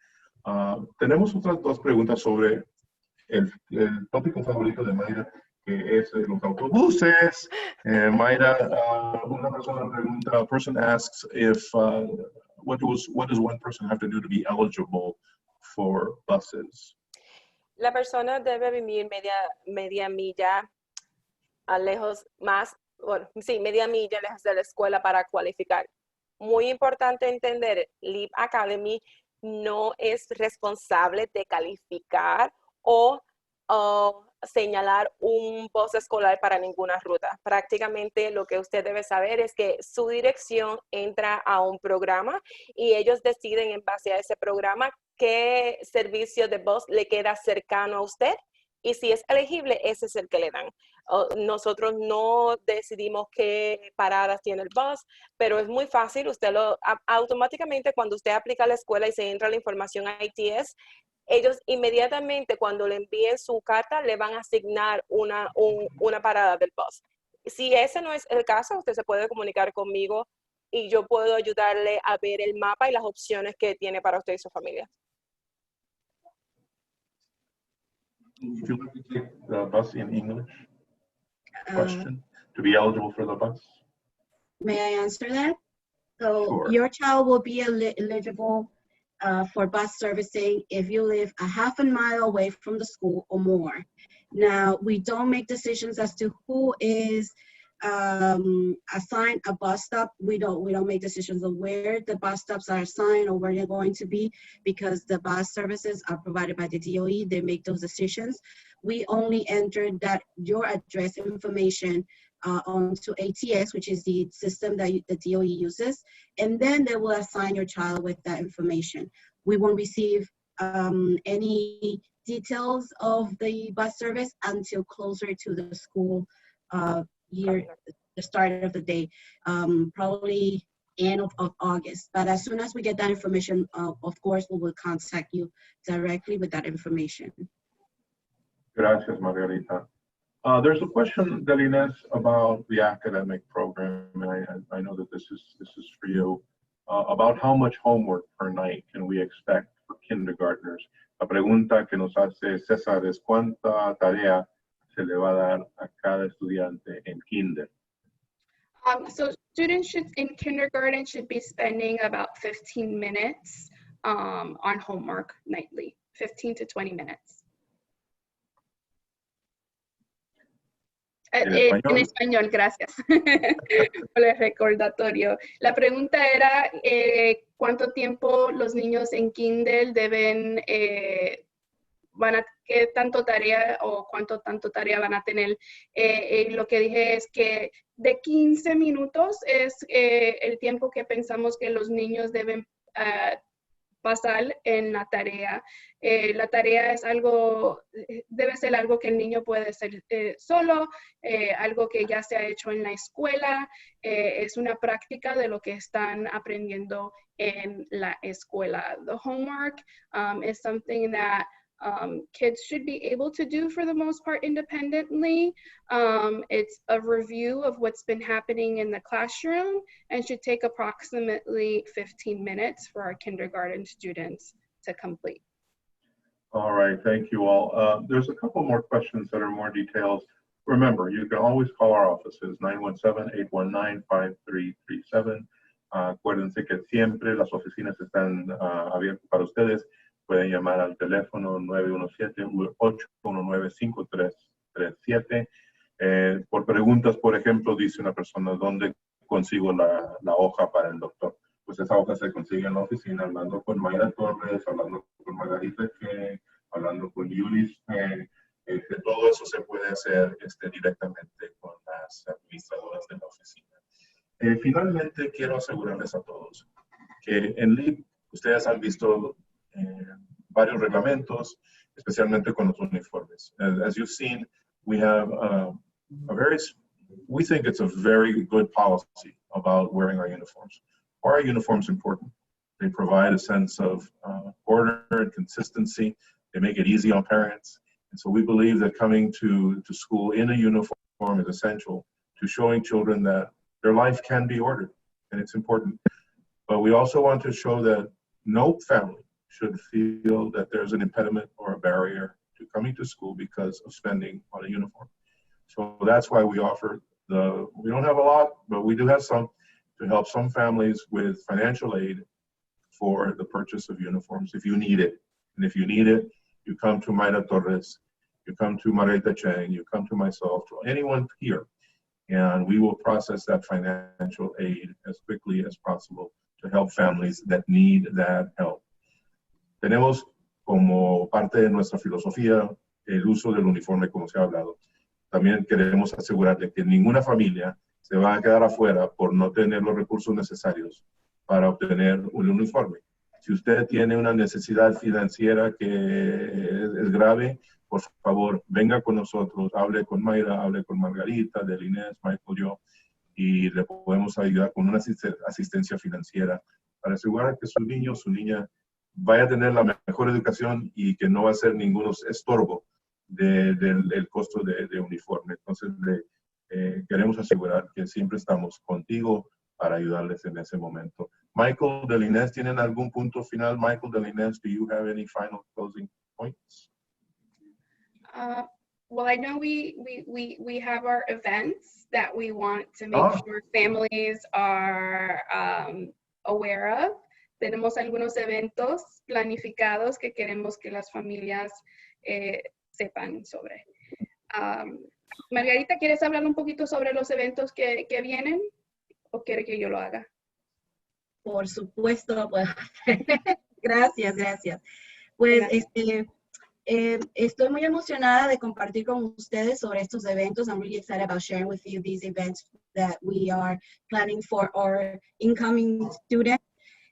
Tenemos otras dos preguntas sobre el tópico favorito de Mayra, que es los autobuses. Mayra, una persona pregunta, a person asks if what does one person have to do to be eligible for buses? La persona debe vivir media milla lejos, media milla lejos de la escuela para cualificar. Muy importante entender, LEEP Academy no es responsable de calificar o señalar un bus escolar para ninguna ruta. Prácticamente lo que usted debe saber es que su dirección entra a un programa y ellos deciden en base a ese programa qué servicio de bus le queda cercano a usted y si es elegible, ese es el que le dan. Nosotros no decidimos qué paradas tiene el bus, pero es muy fácil. Usted automáticamente cuando usted aplica a la escuela y se entra la información a ITS, ellos inmediatamente cuando le envíen su carta le van a asignar una parada del bus. Si ese no es el caso, usted se puede comunicar conmigo y yo puedo ayudarle a ver el mapa y las opciones que tiene para usted y su familia. Would you like to take the bus in English? Question, to be eligible for the bus? May I answer that? So Sure. your child will be eligible for bus servicing if you live a half a mile away from the school or more. Now, we don't make decisions as to who is assigned a bus stop. We don't make decisions of where the bus stops are assigned or where they're going to be because the bus services are provided by the DOE. They make those decisions. We only enter your address information onto ATS, which is the system that the DOE uses, and then they will assign your child with that information. We won't receive any details of the bus service until closer to the school year, the start of the day, probably end of August. But as soon as we get that information, of course, we will contact you directly with that information. Gracias, Margarita. There's a question, Delines, about the academic program, and I know that this is for you, about how much homework per night can we expect for kindergartners. La pregunta que nos hace César es ¿cuánta tarea se le va a dar a cada estudiante en kinder? So students in kindergarten should be spending about 15 minutes on homework nightly, 15 to 20 minutes. En español, gracias por el recordatorio. La pregunta era ¿cuánto tiempo los niños en Kindle deben, qué tanto tarea o tanto tarea van a tener? Lo que dije es que de 15 minutos es el tiempo que pensamos que los niños deben pasar en la tarea. La tarea es debe ser algo que el niño puede hacer solo, algo que ya se ha hecho en la escuela, es una práctica de lo que están aprendiendo en la escuela. The homework is something that kids should be able to do for the most part independently. It's a review of what's been happening in the classroom and should take approximately 15 minutes for our kindergarten students to complete. All right, thank you all. There's a couple more questions that are more details. Remember, you can always call our offices, 917-819-5337. Acuérdense que siempre las oficinas están abiertas para ustedes. Pueden llamar al teléfono 917-819-5337. Por preguntas, por ejemplo, dice una persona, ¿dónde consigo la hoja para el doctor? Pues esa hoja se consigue en la oficina, hablando con Mayra Torres, hablando con Margarita, hablando con Yulis. Todo eso se puede hacer directamente con las administradoras de la oficina. Finalmente, quiero asegurarles a todos que en LEEP ustedes han visto varios reglamentos, especialmente con los uniformes. As you've seen, we have a very we think it's a very good policy about wearing our uniforms. Are our uniforms important? They provide a sense of order and consistency. They make it easy on parents. And so we believe that coming to school in a uniform is essential to showing children that their life can be ordered, and it's important. But we also want to show that no family should feel that there's an impediment or a barrier to coming to school because of spending on a uniform. So that's why we offer we don't have a lot, but we do have some, to help some families with financial aid for the purchase of uniforms if you need it. And if you need it, you come to Mayra Torres, you come to Marita Chang, you come to myself, to anyone here, and we will process that financial aid as quickly as possible to help families that need that help. Tenemos como parte de nuestra filosofía el uso del uniforme, como se ha hablado. También queremos asegurar de que ninguna familia se va a quedar afuera por no tener los recursos necesarios para obtener un uniforme. Si usted tiene una necesidad financiera que es grave, por favor, venga con nosotros, hable con Mayra, hable con Margarita, del Inés, Michael, yo, y le podemos ayudar con una asistencia financiera para asegurar que su niño, su niña, vaya a tener la mejor educación y que no va a ser ningún estorbo del costo de uniforme. Entonces, queremos asegurar que siempre estamos contigo para ayudarles en ese momento. Michael del Inés, ¿tienen algún punto final? Michael del Inés, do you have any final closing points? Well, I know we have our events that we want to make sure families are aware of. Tenemos algunos eventos planificados que queremos que las familias sepan sobre. Margarita, ¿quieres hablar un poquito sobre los eventos que vienen? ¿O quiere que yo lo haga? Por supuesto, lo puedo hacer. Gracias. Pues estoy muy emocionada de compartir con ustedes sobre estos eventos. I'm really excited about sharing with you these events that we are planning for our incoming students.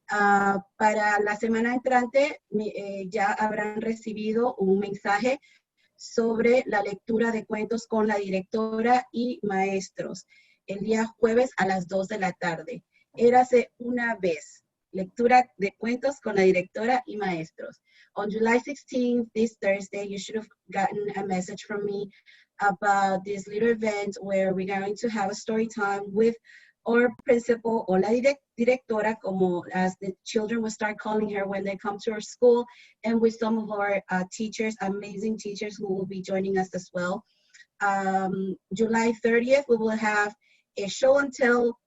Para la semana entrante ya habrán recibido un mensaje sobre la lectura de cuentos con la directora y maestros el día jueves a las 2 de la tarde. Érase una vez. Lectura de cuentos con la directora y maestros. On July 16th, this Thursday, you should have gotten a message from me about this little event where we're going to have a story time with our principal, or la directora, como as the children will start calling her when they come to our school, and with some of our teachers, amazing teachers who will be joining us as well. July 30th, we will have a show and tell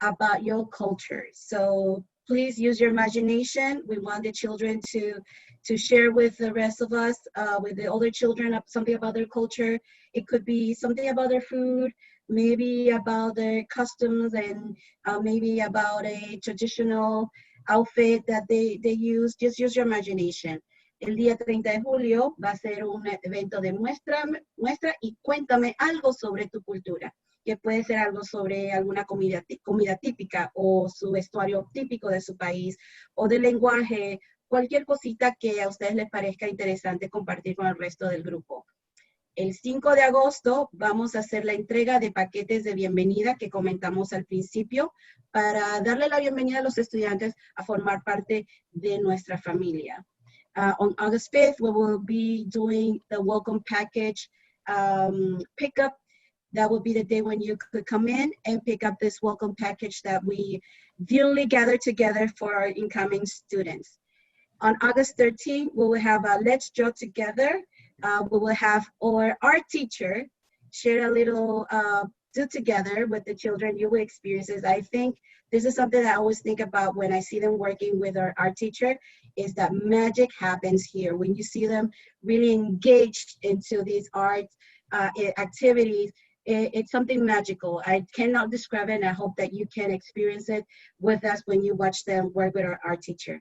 about your culture. So please use your imagination. We want the children to share with the rest of us, with the older children, something about their culture. It could be something about their food, maybe about their customs, and maybe about a traditional outfit that they use. Just use your imagination. El día 30 de julio va a ser un evento de muestra y cuéntame algo sobre tu cultura, que puede ser algo sobre alguna comida típica o su vestuario típico de su país o del lenguaje, cualquier cosita que a ustedes les parezca interesante compartir con el resto del grupo. El 5 de agosto vamos a hacer la entrega de paquetes de bienvenida que comentamos al principio para darle la bienvenida a los estudiantes a formar parte de nuestra familia. On August 5th, we will be doing the welcome package pickup. That will be the day when you could come in and pick up this welcome package that we duly gather together for our incoming students. On August 13th, we will have a Let's Draw Together. We will have our art teacher share a little do together with the children. You will experience this. I think this is something that I always think about when I see them working with our art teacher, is that magic happens here. When you see them really engaged into these art activities, it's something magical. I cannot describe it, and I hope that you can experience it with us when you watch them work with our art teacher.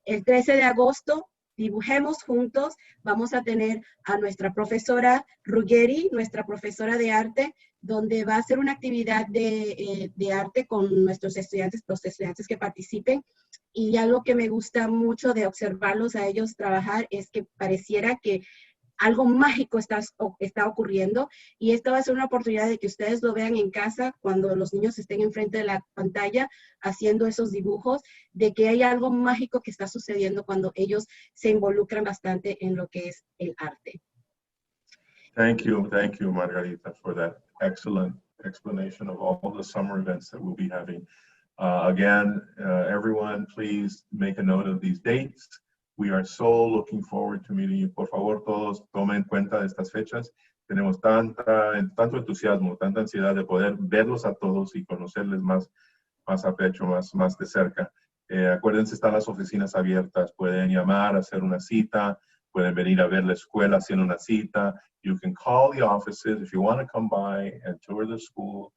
El 13 de agosto, dibujemos juntos. Vamos a tener a nuestra profesora Ruggeri, nuestra profesora de arte, donde va a hacer una actividad de arte con nuestros estudiantes, los estudiantes que participen. Y algo que me gusta mucho de observarlos a ellos trabajar es que pareciera que algo mágico está ocurriendo, y esta va a ser una oportunidad de que ustedes lo vean en casa cuando los niños estén enfrente de la pantalla haciendo esos dibujos, de que hay algo mágico que está sucediendo cuando ellos se involucran bastante en lo que es el arte. Thank you, Margarita, for that excellent explanation of all the summer events that we'll be having. Again, everyone, please make a note of these dates. We are so looking forward to meeting you. Por favor, todos tomen cuenta de estas fechas. Tenemos tanto entusiasmo, tanta ansiedad de poder verlos a todos y conocerles más a pecho, más de cerca. Acuérdense, están las oficinas abiertas. Pueden llamar, hacer una cita. Pueden venir a ver la escuela haciendo una cita. You can call the offices if you want to come by and tour the school.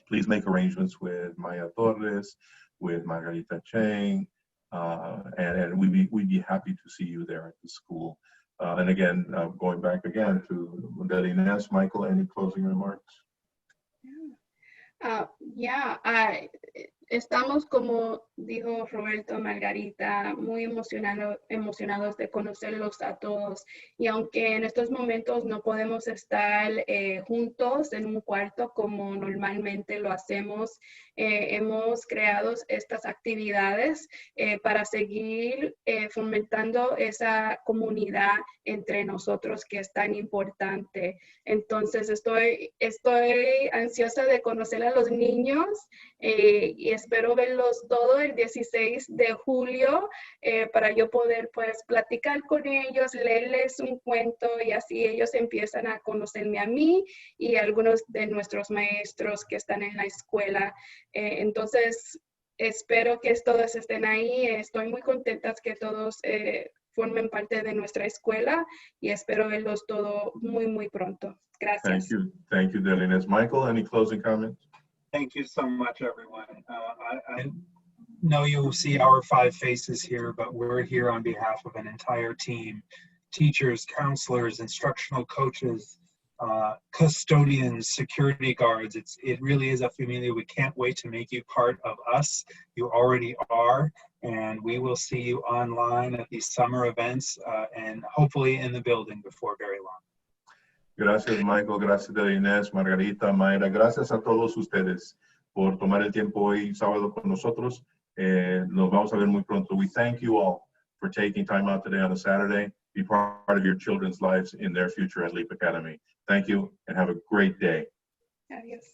Please make arrangements with Maya Torres, with Margarita Chang, and we'd be happy to see you there at the school. And again, going back again to Inés, Michael, any closing remarks? Estamos, como dijo Roberto, Margarita, muy emocionados de conocerlos a todos. Y aunque en estos momentos no podemos estar juntos en un cuarto como normalmente lo hacemos, hemos creado estas actividades para seguir fomentando esa comunidad entre nosotros que es tan importante. Entonces estoy ansiosa de conocer a los niños y espero verlos todos el 16 de julio para yo poder pues platicar con ellos, leerles un cuento, y así ellos empiezan a conocerme a mí y a algunos de nuestros maestros que están en la escuela. Entonces espero que todos estén ahí. Estoy muy contenta que todos formen parte de nuestra escuela y espero verlos todos muy pronto. Gracias. Thank you, Delines. Michael, any closing comments? Thank you so much, everyone. I know you see our 5 faces here, but we're here on behalf of an entire team: teachers, counselors, instructional coaches, custodians, security guards. It really is a familia. We can't wait to make you part of us. You already are, and we will see you online at these summer events and hopefully in the building before very long. Gracias, Michael. Gracias, Inés, Margarita, Mayra. Gracias a todos ustedes por tomar el tiempo hoy sábado con nosotros. Nos vamos a ver muy pronto. We thank you all for taking time out today on a Saturday. Be part of your children's lives in their future at LEEP Academy. Thank you and have a great day. Adiós.